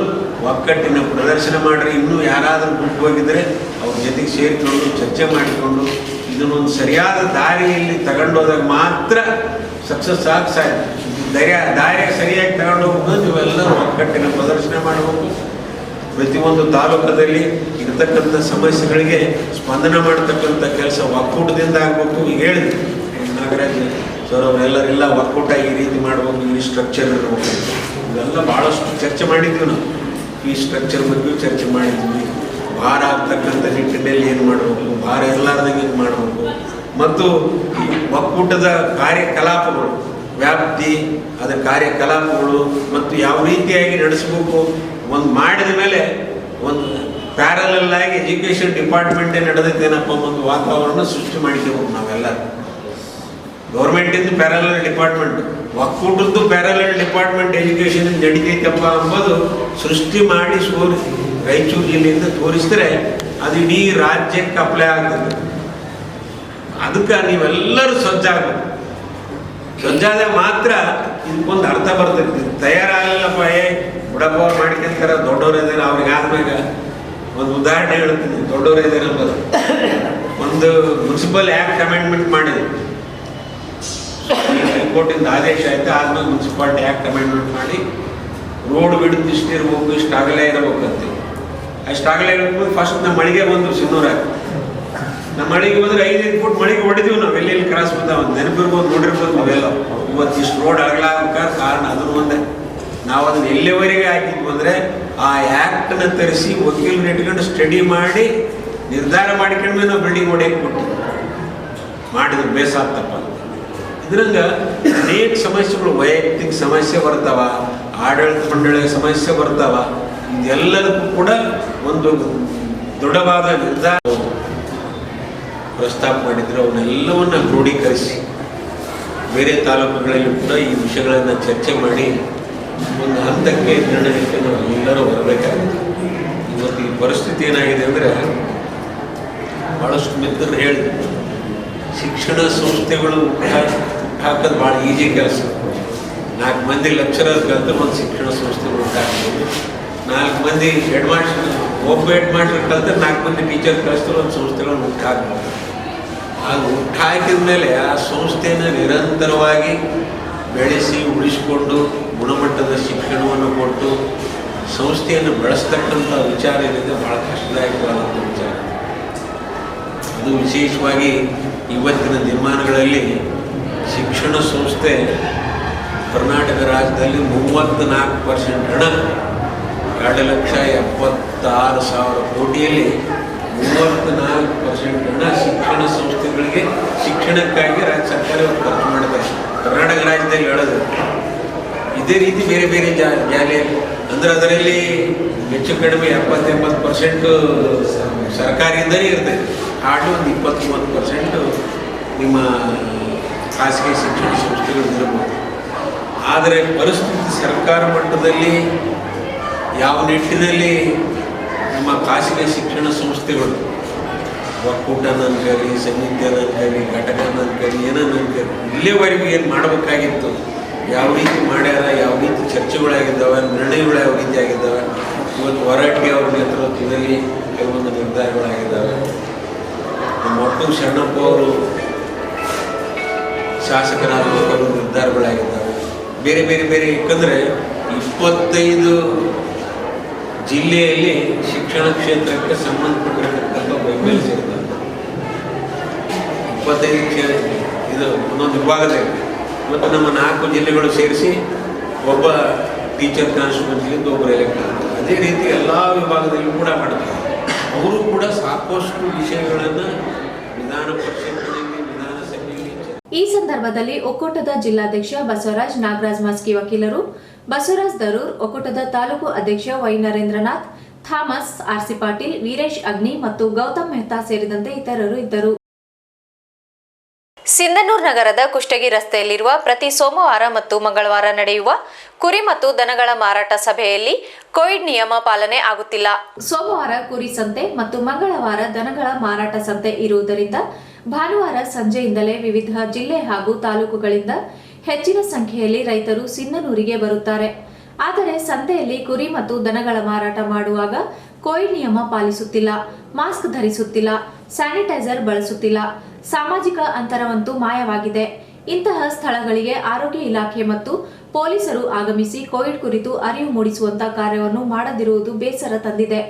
ಒಕ್ಕಟ್ಟಿನ ಪ್ರದರ್ಶನ ಮಾಡಿರಿ. ಇನ್ನೂ ಯಾರಾದರೂ ಗುಂಪು ಹೋಗಿದ್ರೆ ಅವ್ರ ಜೊತೆಗೆ ಸೇರಿಕೊಂಡು ಚರ್ಚೆ ಮಾಡಿಕೊಂಡು ಇದನ್ನೊಂದು ಸರಿಯಾದ ದಾರಿಯಲ್ಲಿ ತಗೊಂಡೋದಾಗ ಮಾತ್ರ ಸಕ್ಸಸ್ ದಾರಿ ಸರಿಯಾಗಿ ತಗೊಂಡು ಹೋಗ್ಬೋದು. ನೀವೆಲ್ಲರೂ ಒಕ್ಕಟ್ಟಿನ ಪ್ರದರ್ಶನ ಮಾಡಬೇಕು. ಪ್ರತಿಯೊಂದು ತಾಲೂಕದಲ್ಲಿ ಇರತಕ್ಕಂಥ ಸಮಸ್ಯೆಗಳಿಗೆ ಸ್ಪಂದನೆ ಮಾಡ್ತಕ್ಕಂಥ ಕೆಲಸ ಒಕ್ಕೂಟದಿಂದ ಆಗಬೇಕು. ಈಗ ಹೇಳಿದ್ರು ನಾಗರಾಜ್ ಸರ್ ಅವರೆಲ್ಲರೆಲ್ಲ ಒಕ್ಕೂಟ ಈ ರೀತಿ ಮಾಡಬೇಕು, ಈ ಸ್ಟ್ರಕ್ಚರ್ ಇರಬೇಕು. ಇವೆಲ್ಲ ಭಾಳಷ್ಟು ಚರ್ಚೆ ಮಾಡಿದ್ವಿ ನಾವು. ಈ ಸ್ಟ್ರಕ್ಚರ್ ಬಗ್ಗೆ ಚರ್ಚೆ ಮಾಡಿದ್ವಿ. ಭಾರ ಆಗ್ತಕ್ಕಂಥ ನಿಟ್ಟಿನಲ್ಲಿ ಏನು ಮಾಡಬೇಕು, ಭಾರ ಇರಲಾರ್ದಂಗೆ ಏನು ಮಾಡಬೇಕು, ಮತ್ತು ಈ ಒಕ್ಕೂಟದ ಕಾರ್ಯಕಲಾಪಗಳು ವ್ಯಾಪ್ತಿ, ಅದರ ಕಾರ್ಯಕಲಾಪಗಳು ಮತ್ತು ಯಾವ ರೀತಿಯಾಗಿ ನಡೆಸಬೇಕು. ಒಂದು ಮಾಡಿದ ಮೇಲೆ ಒಂದು ಪ್ಯಾರಲಲ್ ಆಗಿ ಎಜುಕೇಷನ್ ಡಿಪಾರ್ಟ್ಮೆಂಟೇ ನಡೆದೈತೇನಪ್ಪ ಒಂದು ವಾತಾವರಣ ಸೃಷ್ಟಿ ಮಾಡಿದ್ದೇವೆ ನಾವೆಲ್ಲ. ಗೌರ್ಮೆಂಟಿಂದು ಪ್ಯಾರಲಲ್ ಡಿಪಾರ್ಟ್ಮೆಂಟ್, ಒಕ್ಕೂಟದ್ದು ಪ್ಯಾರಲಲ್ ಡಿಪಾರ್ಟ್ಮೆಂಟ್ ಎಜುಕೇಷನ್ ನಡೀತೈತಪ್ಪ ಎಂಬುದು ಸೃಷ್ಟಿ ಮಾಡಿ ರಾಯಚೂರು ಜಿಲ್ಲೆಯಿಂದ ತೋರಿಸಿದ್ರೆ ಅದು ಇಡೀ ರಾಜ್ಯಕ್ಕೆ ಅಪ್ಲೈ ಆಗ್ತದೆ. ಅದಕ್ಕೆ ನೀವೆಲ್ಲರೂ ಸಜ್ಜಾಗಬೇಕು. ಸಜ್ಜಾದಾಗ ಮಾತ್ರ ಇದಕ್ಕೊಂದು ಅರ್ಥ ಬರ್ತೈತಿ. ತಯಾರಾಗಲ್ಲಪ್ಪ ಬುಡಪ್ಪ ಮಾಡ್ಕೊಂತಾರ, ದೊಡ್ಡವ್ರು ಇದ್ದಾರೆ, ಅವ್ರಿಗೆ ಆದ್ಮೇಲೆ ಒಂದು ಉದಾಹರಣೆ ಹೇಳ್ತೀನಿ. ದೊಡ್ಡವ್ರು ಇದ್ದಾರೆ ಅನ್ನೋದು ಒಂದು ಮುನ್ಸಿಪಲ್ ಆ್ಯಕ್ಟ್ ಅಮೆಂಡ್ಮೆಂಟ್ ಮಾಡಿದೆ. ಹೈಕೋರ್ಟಿಂದ ಆದೇಶ ಆಯ್ತು. ಆದ್ಮೇಲೆ ಮುನ್ಸಿಪಾಲಿಟಿ ಆ್ಯಕ್ಟ್ ಅಮೆಂಡ್ಮೆಂಟ್ ಮಾಡಿ ರೋಡ್ ಬಿಡುತ್ತೆ ಇಷ್ಟು ಇರ್ಬೇಕು, ಇಷ್ಟು ಅಗಲ ಇರಬೇಕಂತ. ಅಷ್ಟು ಅಗಲ ಇರಬೇಕು. ಫಸ್ಟ್ ನಮ್ಮ ಮಳಿಗೆ ಬಂದು ಸಿನ್ನೂರಾಗ ನಮ್ಮ ಮಳಿಗೆ ಬಂದ್ರೆ 5 ಫುಟ್ ಮಳಿಗೆ ಹೊಡಿದೀವಿ ನಾವು. ಎಲ್ಲೆಲ್ಲಿ ಕ್ರಾಸ್ ಬಂದಾವ ನೆನಪಿರ್ಬೋದು, ನೋಡಿರ್ಬೋದು ನಾವೆಲ್ಲ. ಇವತ್ತು ಇಷ್ಟು ರೋಡ್ ಅಗಲಾಗ ಕಾರಣ ಅದನ್ನು ಒಂದೇ. ನಾವು ಅದನ್ನ ಎಲ್ಲಿವರೆಗೆ ಹಾಕಿದ್ವಿ ಅಂದರೆ ಆ ಆ್ಯಕ್ಟನ್ನ ತರಿಸಿ ವಕೀಲರು ಇಟ್ಕೊಂಡು ಸ್ಟಡಿ ಮಾಡಿ ನಿರ್ಧಾರ ಮಾಡಿಕೊಂಡ್ಮೇಲೆ ನಾವು ಬಿಲ್ಡಿಂಗ್ ಹೊಡೆಯಕ್ಕೆ ಕೊಟ್ಟು ಮಾಡಿದ್ರೆ ಬೇಸಾಗ್ತಪ್ಪ. ಇದ್ರಂಗ ಅನೇಕ ಸಮಸ್ಯೆಗಳು, ವೈಯಕ್ತಿಕ ಸಮಸ್ಯೆ ಬರ್ತಾವ, ಆಡಳಿತ ಮಂಡಳಿಯ ಸಮಸ್ಯೆ ಬರ್ತಾವ. ಇದೆಲ್ಲದಕ್ಕೂ ಕೂಡ ಒಂದು ದೃಢವಾದ ನಿರ್ಧಾರ ಪ್ರಸ್ತಾಪ ಮಾಡಿದ್ರು. ಅವನ್ನೆಲ್ಲವನ್ನ ಕ್ರೋಢೀಕರಿಸಿ ಬೇರೆ ತಾಲೂಕುಗಳಲ್ಲಿ ಕೂಡ ಈ ವಿಷಯಗಳನ್ನು ಚರ್ಚೆ ಮಾಡಿ ಒಂದು ಹಂತಕ್ಕೆ ನಿರ್ಣಯಕ್ಕೆ ನಾವು ಎಲ್ಲರೂ ಬರಬೇಕಾಗುತ್ತೆ. ಇವತ್ತು ಈ ಪರಿಸ್ಥಿತಿ ಏನಾಗಿದೆ ಅಂದರೆ ಭಾಳಷ್ಟು ಮಿತ್ರರು ಹೇಳಿದ್ರು, ಶಿಕ್ಷಣ ಸಂಸ್ಥೆಗಳು ಹಾಕೋದು ಭಾಳ ಈಜಿ ಕೆಲಸ. 4 ಮಂದಿ ಲೆಕ್ಚರರ್ ಕಲಿತು ಒಂದು ಶಿಕ್ಷಣ ಸಂಸ್ಥೆಗಳು ಉಂಟಾಗ್ಬೋದು. 4 ಮಂದಿ ಹೆಡ್ ಮಾಸ್ಟರ್, ಒಬ್ಬ ಹೆಡ್ ಮಾಸ್ಟರ್ ಕಲಿತು 4 ಮಂದಿ ಟೀಚರ್ ಕಲಿಸ್ತಾರೆ, ಒಂದು ಸಂಸ್ಥೆಗಳನ್ನು ಹುಟ್ಟಾಕ್ಬೋದು. ಅದು ಹುಟ್ಟಾಕಿದ ಮೇಲೆ ಆ ಸಂಸ್ಥೆಯನ್ನು ನಿರಂತರವಾಗಿ ಬೆಳೆಸಿ ಉಳಿಸಿಕೊಂಡು ಗುಣಮಟ್ಟದ ಶಿಕ್ಷಣವನ್ನು ಕೊಟ್ಟು ಸಂಸ್ಥೆಯನ್ನು ಬೆಳೆಸ್ತಕ್ಕಂಥ ವಿಚಾರ ಏನಿದೆ ಭಾಳ ಕಷ್ಟದಾಯಕವಾದಂಥ ವಿಚಾರ. ಅದು ವಿಶೇಷವಾಗಿ ಇವತ್ತಿನ ದಿನಮಾನಗಳಲ್ಲಿ ಶಿಕ್ಷಣ ಸಂಸ್ಥೆ ಕರ್ನಾಟಕ ರಾಜ್ಯದಲ್ಲಿ 34% ಹಣ, 2,76,000 ಕೋಟಿಯಲ್ಲಿ 34% ಹಣ ಶಿಕ್ಷಣ ಸಂಸ್ಥೆಗಳಿಗೆ ಶಿಕ್ಷಣಕ್ಕಾಗಿ ರಾಜ್ಯ ಸರ್ಕಾರ ಖರ್ಚು ಮಾಡಿದೆ. ಕರ್ನಾಟಕ ರಾಜ್ಯದಲ್ಲಿ ಹೇಳೋದು ಇದೇ ರೀತಿ ಬೇರೆ ಬೇರೆ ಜಾಲಿಯಲ್ಲಿ ಅಂದರೆ ಅದರಲ್ಲಿ ಹೆಚ್ಚು ಕಡಿಮೆ 70-80% ಸರ್ಕಾರದಿಂದಲೇ ಇರ್ತದೆ. ಹಾರ್ಡ್ಲಿ ಒಂದು 20-30% ನಿಮ್ಮ ಖಾಸಗಿ ಶಿಕ್ಷಣ ಸಂಸ್ಥೆಗಳು ಇರಬಹುದು. ಆದರೆ ಪರಿಸ್ಥಿತಿ ಸರ್ಕಾರ ಮಟ್ಟದಲ್ಲಿ ಯಾವ ನಿಟ್ಟಿನಲ್ಲಿ ನಮ್ಮ ಖಾಸಗಿ ಶಿಕ್ಷಣ ಸಂಸ್ಥೆಗಳು ಒಕ್ಕೂಟನ ಅನ್ಕರಿ, ಸಮಿತಿಯನ್ನ ಅನ್ಕರಿ, ಘಟಕನ ಅನ್ಕರಿ, ಏನನ್ನ ಅನ್ಕರಿ, ಇಲ್ಲಿವರೆಗೂ ಏನು ಮಾಡಬೇಕಾಗಿತ್ತು, ಯಾವ ರೀತಿ ಮಾಡ್ಯಾರ, ಯಾವ ರೀತಿ ಚರ್ಚೆಗಳಾಗಿದ್ದಾವೆ, ನಿರ್ಣಯಗಳು ಯಾವ ರೀತಿ ಆಗಿದ್ದಾವೆ. ಇವತ್ತು ಹೊರಟ್ಟಿ ಅವ್ರ ನೇತೃತ್ವದಲ್ಲಿ ಕೆಲವೊಂದು ನಿರ್ಧಾರಗಳಾಗಿದ್ದಾವೆ. ನಮ್ಮ ಒಟ್ಟು ಶರಣಪ್ಪ ಅವರು ಶಾಸಕರಾದ ಕೆಲವು ನಿರ್ಧಾರಗಳಾಗಿದ್ದಾವೆ. ಬೇರೆ ಬೇರೆ ಬೇರೆ ಯಾಕಂದರೆ 25 ಜಿಲ್ಲೆಯಲ್ಲಿ ಶಿಕ್ಷಣ ಕ್ಷೇತ್ರಕ್ಕೆ ಸಂಬಂಧಪಟ್ಟಿರತಕ್ಕಂಥ ವೈಫಲ್ಯ ಸೇರಿದ್ದಾರೆ. 25 ಇದು ಒಂದೊಂದು ವಿಭಾಗದಲ್ಲಿ ಮತ್ತು ನಮ್ಮ 4 ಜಿಲ್ಲೆಗಳು ಸೇರಿಸಿ ಒಬ್ಬ ಟೀಚರ್ ಕಾನ್ಸ್ಟಿಟ್ಯೂನ್ಸಿಲಿಂದ ಒಬ್ಬರು ಎಲೆಕ್ಟ್ ಆಗ್ತಾರೆ. ಅದೇ ರೀತಿ ಎಲ್ಲ ವಿಭಾಗದಲ್ಲೂ ಕೂಡ ಮಾಡ್ತಾರೆ. ಅವರು ಕೂಡ ಸಾಕಷ್ಟು ವಿಷಯಗಳನ್ನು ವಿಧಾನ ಪರಿಷತ್ತಿನಲ್ಲಿ ವಿಧಾನಸಭೆಯಲ್ಲಿ. ಈ ಸಂದರ್ಭದಲ್ಲಿ ಒಕ್ಕೂಟದ ಜಿಲ್ಲಾಧ್ಯಕ್ಷ ಬಸವರಾಜ್ ನಾಗರಾಜ್ ಮಸ್ಕಿ ವಕೀಲರು, ಬಸವರಾಜ್ ದರೂರ್, ಒಕ್ಕೂಟದ ತಾಲೂಕು ಅಧ್ಯಕ್ಷ Y Narendranath, Thomas, RC Patil, Veeresh Agni ಮತ್ತು ಗೌತಮ್ ಮೆಹ್ತಾ ಸೇರಿದಂತೆ ಇತರರು ಇದ್ದರು. ಸಿಂಧನೂರು ನಗರದ ಕುಷ್ಟಗಿ ರಸ್ತೆಯಲ್ಲಿರುವ ಪ್ರತಿ ಸೋಮವಾರ ಮತ್ತು ಮಂಗಳವಾರ ನಡೆಯುವ ಕುರಿ ಮತ್ತು ದನಗಳ ಮಾರಾಟ ಸಭೆಯಲ್ಲಿ ಕೋವಿಡ್ ನಿಯಮ ಪಾಲನೆ ಆಗುತ್ತಿಲ್ಲ. ಸೋಮವಾರ ಕುರಿ ಸಂತೆ ಮತ್ತು ಮಂಗಳವಾರ ದನಗಳ ಮಾರಾಟ ಸಂತೆ ಇರುವುದರಿಂದ ಭಾನುವಾರ ಸಂಜೆಯಿಂದಲೇ ವಿವಿಧ ಜಿಲ್ಲೆ ಹಾಗೂ ತಾಲೂಕುಗಳಿಂದ ಹೆಚ್ಚಿನ ಸಂಖ್ಯೆಯಲ್ಲಿ ರೈತರು ಸಿಂಧನೂರಿಗೆ ಬರುತ್ತಾರೆ. ಆದರೆ ಸಂತೆಯಲ್ಲಿ ಕುರಿ ಮತ್ತು ದನಗಳ ಮಾರಾಟ ಮಾಡುವಾಗ ಕೋವಿಡ್ ನಿಯಮ ಪಾಲಿಸುತ್ತಿಲ್ಲ, ಮಾಸ್ಕ್ ಧರಿಸುತ್ತಿಲ್ಲ, ಸ್ಯಾನಿಟೈಸರ್ ಬಳಸುತ್ತಿಲ್ಲ, ಸಾಮಾಜಿಕ ಅಂತರವಂತೂ ಮಾಯವಾಗಿದೆ. ಇಂತಹ ಸ್ಥಳಗಳಿಗೆ ಆರೋಗ್ಯ ಇಲಾಖೆ ಮತ್ತು ಪೊಲೀಸರು ಆಗಮಿಸಿ ಕೋವಿಡ್ ಕುರಿತು ಅರಿವು ಮೂಡಿಸುವಂತಹ ಕಾರ್ಯವನ್ನು ಮಾಡದಿರುವುದು ಬೇಸರ ತಂದಿದೆ.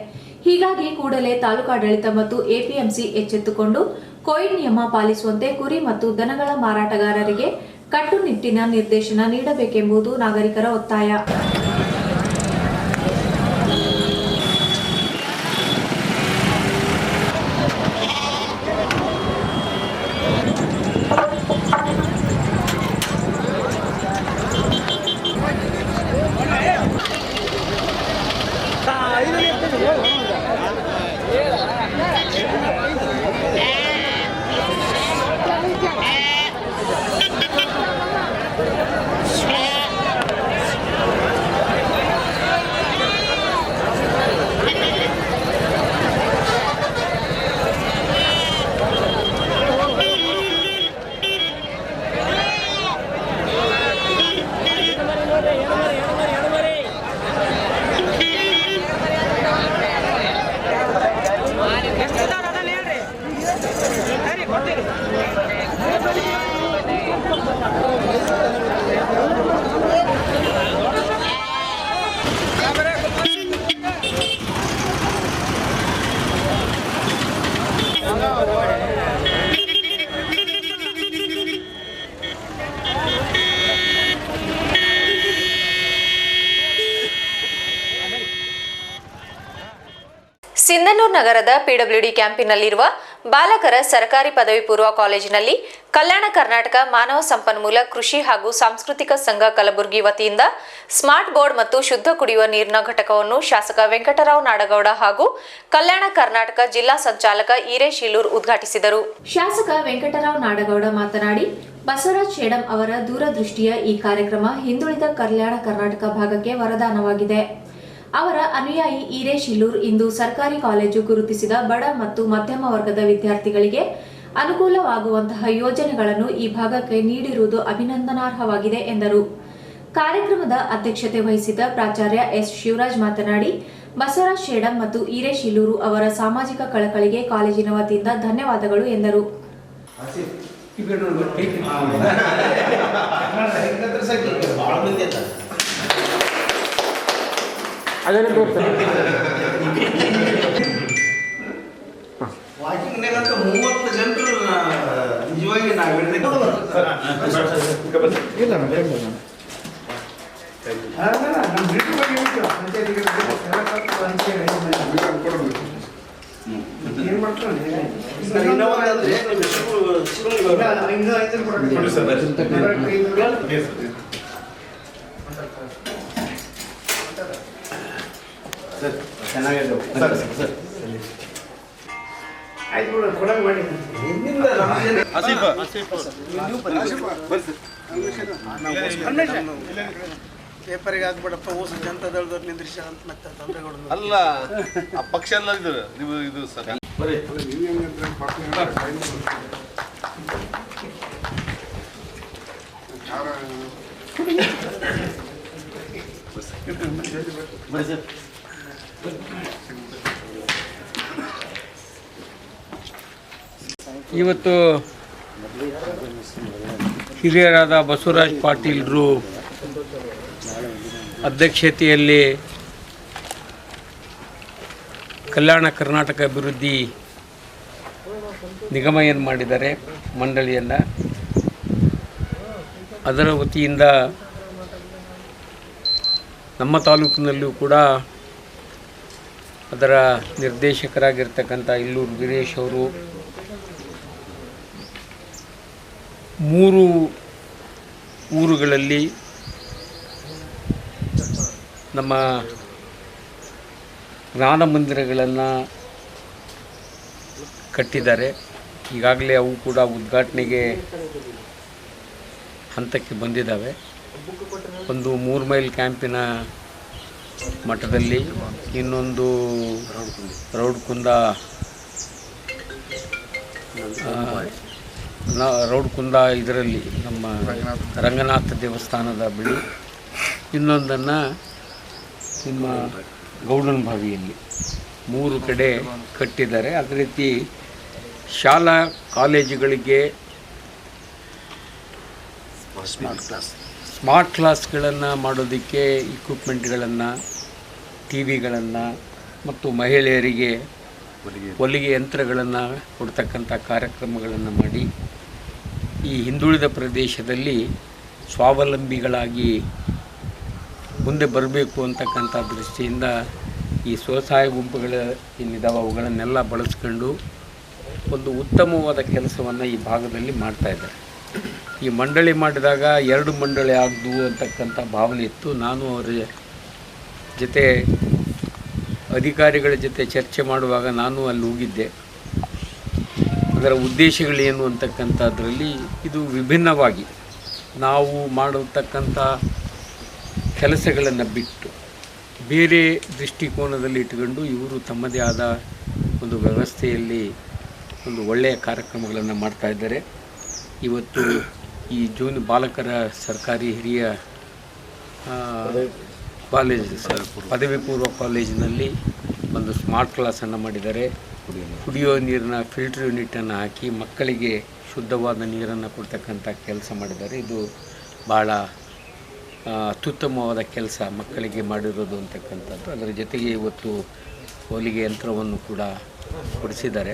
ಹೀಗಾಗಿ ಕೂಡಲೇ ತಾಲೂಕಾಡಳಿತ ಮತ್ತು ಎಪಿಎಂಸಿ ಎಚ್ಚೆತ್ತುಕೊಂಡು ಕೋವಿಡ್ ನಿಯಮ ಪಾಲಿಸುವಂತೆ ಕುರಿ ಮತ್ತು ದನಗಳ ಮಾರಾಟಗಾರರಿಗೆ ಕಟ್ಟುನಿಟ್ಟಿನ ನಿರ್ದೇಶನ ನೀಡಬೇಕೆಂಬುದು ನಾಗರಿಕರ ಒತ್ತಾಯ. ಸಿಂಧನೂರು ನಗರದ ಪಿಡಬ್ಲ್ಯೂಡಿ ಕ್ಯಾಂಪಿನಲ್ಲಿರುವ ಬಾಲಕರ ಸರ್ಕಾರಿ ಪದವಿ ಪೂರ್ವ ಕಾಲೇಜಿನಲ್ಲಿ ಕಲ್ಯಾಣ ಕರ್ನಾಟಕ ಮಾನವ ಸಂಪನ್ಮೂಲ ಕೃಷಿ ಹಾಗೂ ಸಾಂಸ್ಕೃತಿಕ ಸಂಘ ಕಲಬುರಗಿ ವತಿಯಿಂದ ಸ್ಮಾರ್ಟ್ ಬೋರ್ಡ್ ಮತ್ತು ಶುದ್ಧ ಕುಡಿಯುವ ನೀರಿನ ಘಟಕವನ್ನು ಶಾಸಕ ವೆಂಕಟರಾವ್ ನಾಡಗೌಡ ಹಾಗೂ ಕಲ್ಯಾಣ ಕರ್ನಾಟಕ ಜಿಲ್ಲಾ ಸಂಚಾಲಕ ಈರೇಶ್ ಇಲ್ಲೂರ್ ಉದ್ಘಾಟಿಸಿದರು. ಶಾಸಕ ವೆಂಕಟರಾವ್ ನಾಡಗೌಡ ಮಾತನಾಡಿ, ಬಸವರಾಜ್ ಶೇಡಂ ಅವರ ದೂರದೃಷ್ಟಿಯ ಈ ಕಾರ್ಯಕ್ರಮ ಹಿಂದುಳಿದ ಕಲ್ಯಾಣ ಕರ್ನಾಟಕ ಭಾಗಕ್ಕೆ ವರದಾನವಾಗಿದೆ. ಅವರ ಅನುಯಾಯಿ ಈರೇಶ್ ಇಲ್ಲೂರ್ ಇಂದು ಸರ್ಕಾರಿ ಕಾಲೇಜು ಗುರುತಿಸಿದ ಬಡ ಮತ್ತು ಮಧ್ಯಮ ವರ್ಗದ ವಿದ್ಯಾರ್ಥಿಗಳಿಗೆ ಅನುಕೂಲವಾಗುವಂತಹ ಯೋಜನೆಗಳನ್ನು ಈ ಭಾಗಕ್ಕೆ ನೀಡಿರುವುದು ಅಭಿನಂದನಾರ್ಹವಾಗಿದೆ ಎಂದರು. ಕಾರ್ಯಕ್ರಮದ ಅಧ್ಯಕ್ಷತೆ ವಹಿಸಿದ್ದ ಪ್ರಾಚಾರ್ಯ ಎಸ್ ಶಿವರಾಜ್ ಮಾತನಾಡಿ, ಬಸವರಾಜ್ ಶೇಡಂ ಮತ್ತು ಈರೇಶ್ ಇಲ್ಲೂರು ಅವರ ಸಾಮಾಜಿಕ ಕಳಕಳಿಗೆ ಕಾಲೇಜಿನ ವತಿಯಿಂದ ಧನ್ಯವಾದಗಳು ಎಂದರು. ವಾಕಿಂಗ್ನಾಗಂತ 30 ಜನರು ನಿಜವಾಗಿ ನಾವು ಏನ್ ಮಾಡ್ತಾರೆ ಪೇಪರಿಗೆ ಹಾಕ್ಬೇಡಪ್ಪ ಹೊಸ ಜನತಾದಳದವ್ರು ನಿಂದ್ರಿಸ ಅಂತ ಮತ್ತೆ ತೊಂದರೆಗಳು ಅಲ್ಲ ಆ ಪಕ್ಷ ಎಲ್ಲ ಇದ್ದಾರೆ ನೀವು ಇದು ಸರ್ ಇವತ್ತು ಹಿರಿಯರಾದ ಬಸವರಾಜ್ ಪಾಟೀಲ್ರು ಅಧ್ಯಕ್ಷತೆಯಲ್ಲಿ ಕಲ್ಯಾಣ ಕರ್ನಾಟಕ ಅಭಿವೃದ್ಧಿ ನಿಗಮ ಏನು ಮಾಡಿದ್ದಾರೆ ಮಂಡಳಿಯನ್ನು, ಅದರ ವತಿಯಿಂದ ನಮ್ಮ ತಾಲೂಕಿನಲ್ಲೂ ಕೂಡ ಅದರ ನಿರ್ದೇಶಕರಾಗಿರ್ತಕ್ಕಂಥ ಇಲ್ಲೂರು ವೀರೇಶ್ ಅವರು 3 ಊರುಗಳಲ್ಲಿ ನಮ್ಮ ಜ್ಞಾನ ಮಂದಿರಗಳನ್ನು ಕಟ್ಟಿದ್ದಾರೆ. ಈಗಾಗಲೇ ಅವು ಕೂಡ ಉದ್ಘಾಟನೆಗೆ ಹಂತಕ್ಕೆ ಬಂದಿದ್ದಾವೆ. ಒಂದು 3 ಮೈಲ್ ಕ್ಯಾಂಪಿನ ಮಠದಲ್ಲಿ, ಇನ್ನೊಂದು ರೌಡ್ಕುಂದ ಇದರಲ್ಲಿ ನಮ್ಮ ರಂಗನಾಥ ದೇವಸ್ಥಾನದ ಬಳಿ, ಇನ್ನೊಂದನ್ನು ನಿಮ್ಮ ಗೌಡನ ಬಾವಿಯಲ್ಲಿ 3 ಕಡೆ ಕಟ್ಟಿದ್ದಾರೆ. ಅದೇ ರೀತಿ ಶಾಲಾ ಕಾಲೇಜುಗಳಿಗೆ ಸ್ಮಾರ್ಟ್ ಕ್ಲಾಸ್ಗಳನ್ನು ಮಾಡೋದಕ್ಕೆ ಇಕ್ವಿಪ್ಮೆಂಟ್ಗಳನ್ನು, ಟಿ ವಿಗಳನ್ನು ಮತ್ತು ಮಹಿಳೆಯರಿಗೆ ಹೊಲಿಗೆ ಯಂತ್ರಗಳನ್ನು ಕೊಡ್ತಕ್ಕಂಥ ಕಾರ್ಯಕ್ರಮಗಳನ್ನು ಮಾಡಿ ಈ ಹಿಂದುಳಿದ ಪ್ರದೇಶದಲ್ಲಿ ಸ್ವಾವಲಂಬಿಗಳಾಗಿ ಮುಂದೆ ಬರಬೇಕು ಅಂತಕ್ಕಂಥ ದೃಷ್ಟಿಯಿಂದ ಈ ಸ್ವಸಹಾಯ ಗುಂಪುಗಳು ಏನಿದ್ದಾವೆ ಅವುಗಳನ್ನೆಲ್ಲ ಬಳಸ್ಕೊಂಡು ಒಂದು ಉತ್ತಮವಾದ ಕೆಲಸವನ್ನು ಈ ಭಾಗದಲ್ಲಿ ಮಾಡ್ತಾಯಿದ್ದಾರೆ. ಈ ಮಂಡಳಿ ಮಾಡಿದಾಗ 2 ಮಂಡಳಿ ಆಗ್ದವು ಅಂತಕ್ಕಂಥ ಭಾವನೆ ಇತ್ತು. ನಾನು ಅವರ ಜೊತೆ ಅಧಿಕಾರಿಗಳ ಜೊತೆ ಚರ್ಚೆ ಮಾಡುವಾಗ ನಾನು ಅಲ್ಲಿ ಹೋಗಿದ್ದೆ. ಅದರ ಉದ್ದೇಶಗಳೇನು ಅಂತಕ್ಕಂಥದ್ರಲ್ಲಿ ಇದು ವಿಭಿನ್ನವಾಗಿ ನಾವು ಮಾಡತಕ್ಕಂಥ ಕೆಲಸಗಳನ್ನು ಬಿಟ್ಟು ಬೇರೆ ದೃಷ್ಟಿಕೋನದಲ್ಲಿ ಇಟ್ಟುಕೊಂಡು ಇವರು ತಮ್ಮದೇ ಆದ ಒಂದು ವ್ಯವಸ್ಥೆಯಲ್ಲಿ ಒಂದು ಒಳ್ಳೆಯ ಕಾರ್ಯಕ್ರಮಗಳನ್ನು ಮಾಡ್ತಾಯಿದ್ದಾರೆ. ಇವತ್ತು ಈ ಜೂನ್ ಬಾಲಕರ ಸರ್ಕಾರಿ ಹಿರಿಯ ಕಾಲೇಜ್ ಪದವಿ ಪೂರ್ವ ಕಾಲೇಜಿನಲ್ಲಿ ಒಂದು ಸ್ಮಾರ್ಟ್ ಕ್ಲಾಸನ್ನು ಮಾಡಿದ್ದಾರೆ. ಕುಡಿಯೋ ನೀರಿನ ಫಿಲ್ಟರ್ ಯೂನಿಟನ್ನು ಹಾಕಿ ಮಕ್ಕಳಿಗೆ ಶುದ್ಧವಾದ ನೀರನ್ನು ಕೊಡ್ತಕ್ಕಂಥ ಕೆಲಸ ಮಾಡಿದ್ದಾರೆ. ಇದು ಭಾಳ ಅತ್ಯುತ್ತಮವಾದ ಕೆಲಸ ಮಕ್ಕಳಿಗೆ ಮಾಡಿರೋದು ಅಂತಕ್ಕಂಥದ್ದು. ಅದರ ಜೊತೆಗೆ ಇವತ್ತು ಹೊಲಿಗೆ ಯಂತ್ರವನ್ನು ಕೂಡ ಕೊಡಿಸಿದ್ದಾರೆ.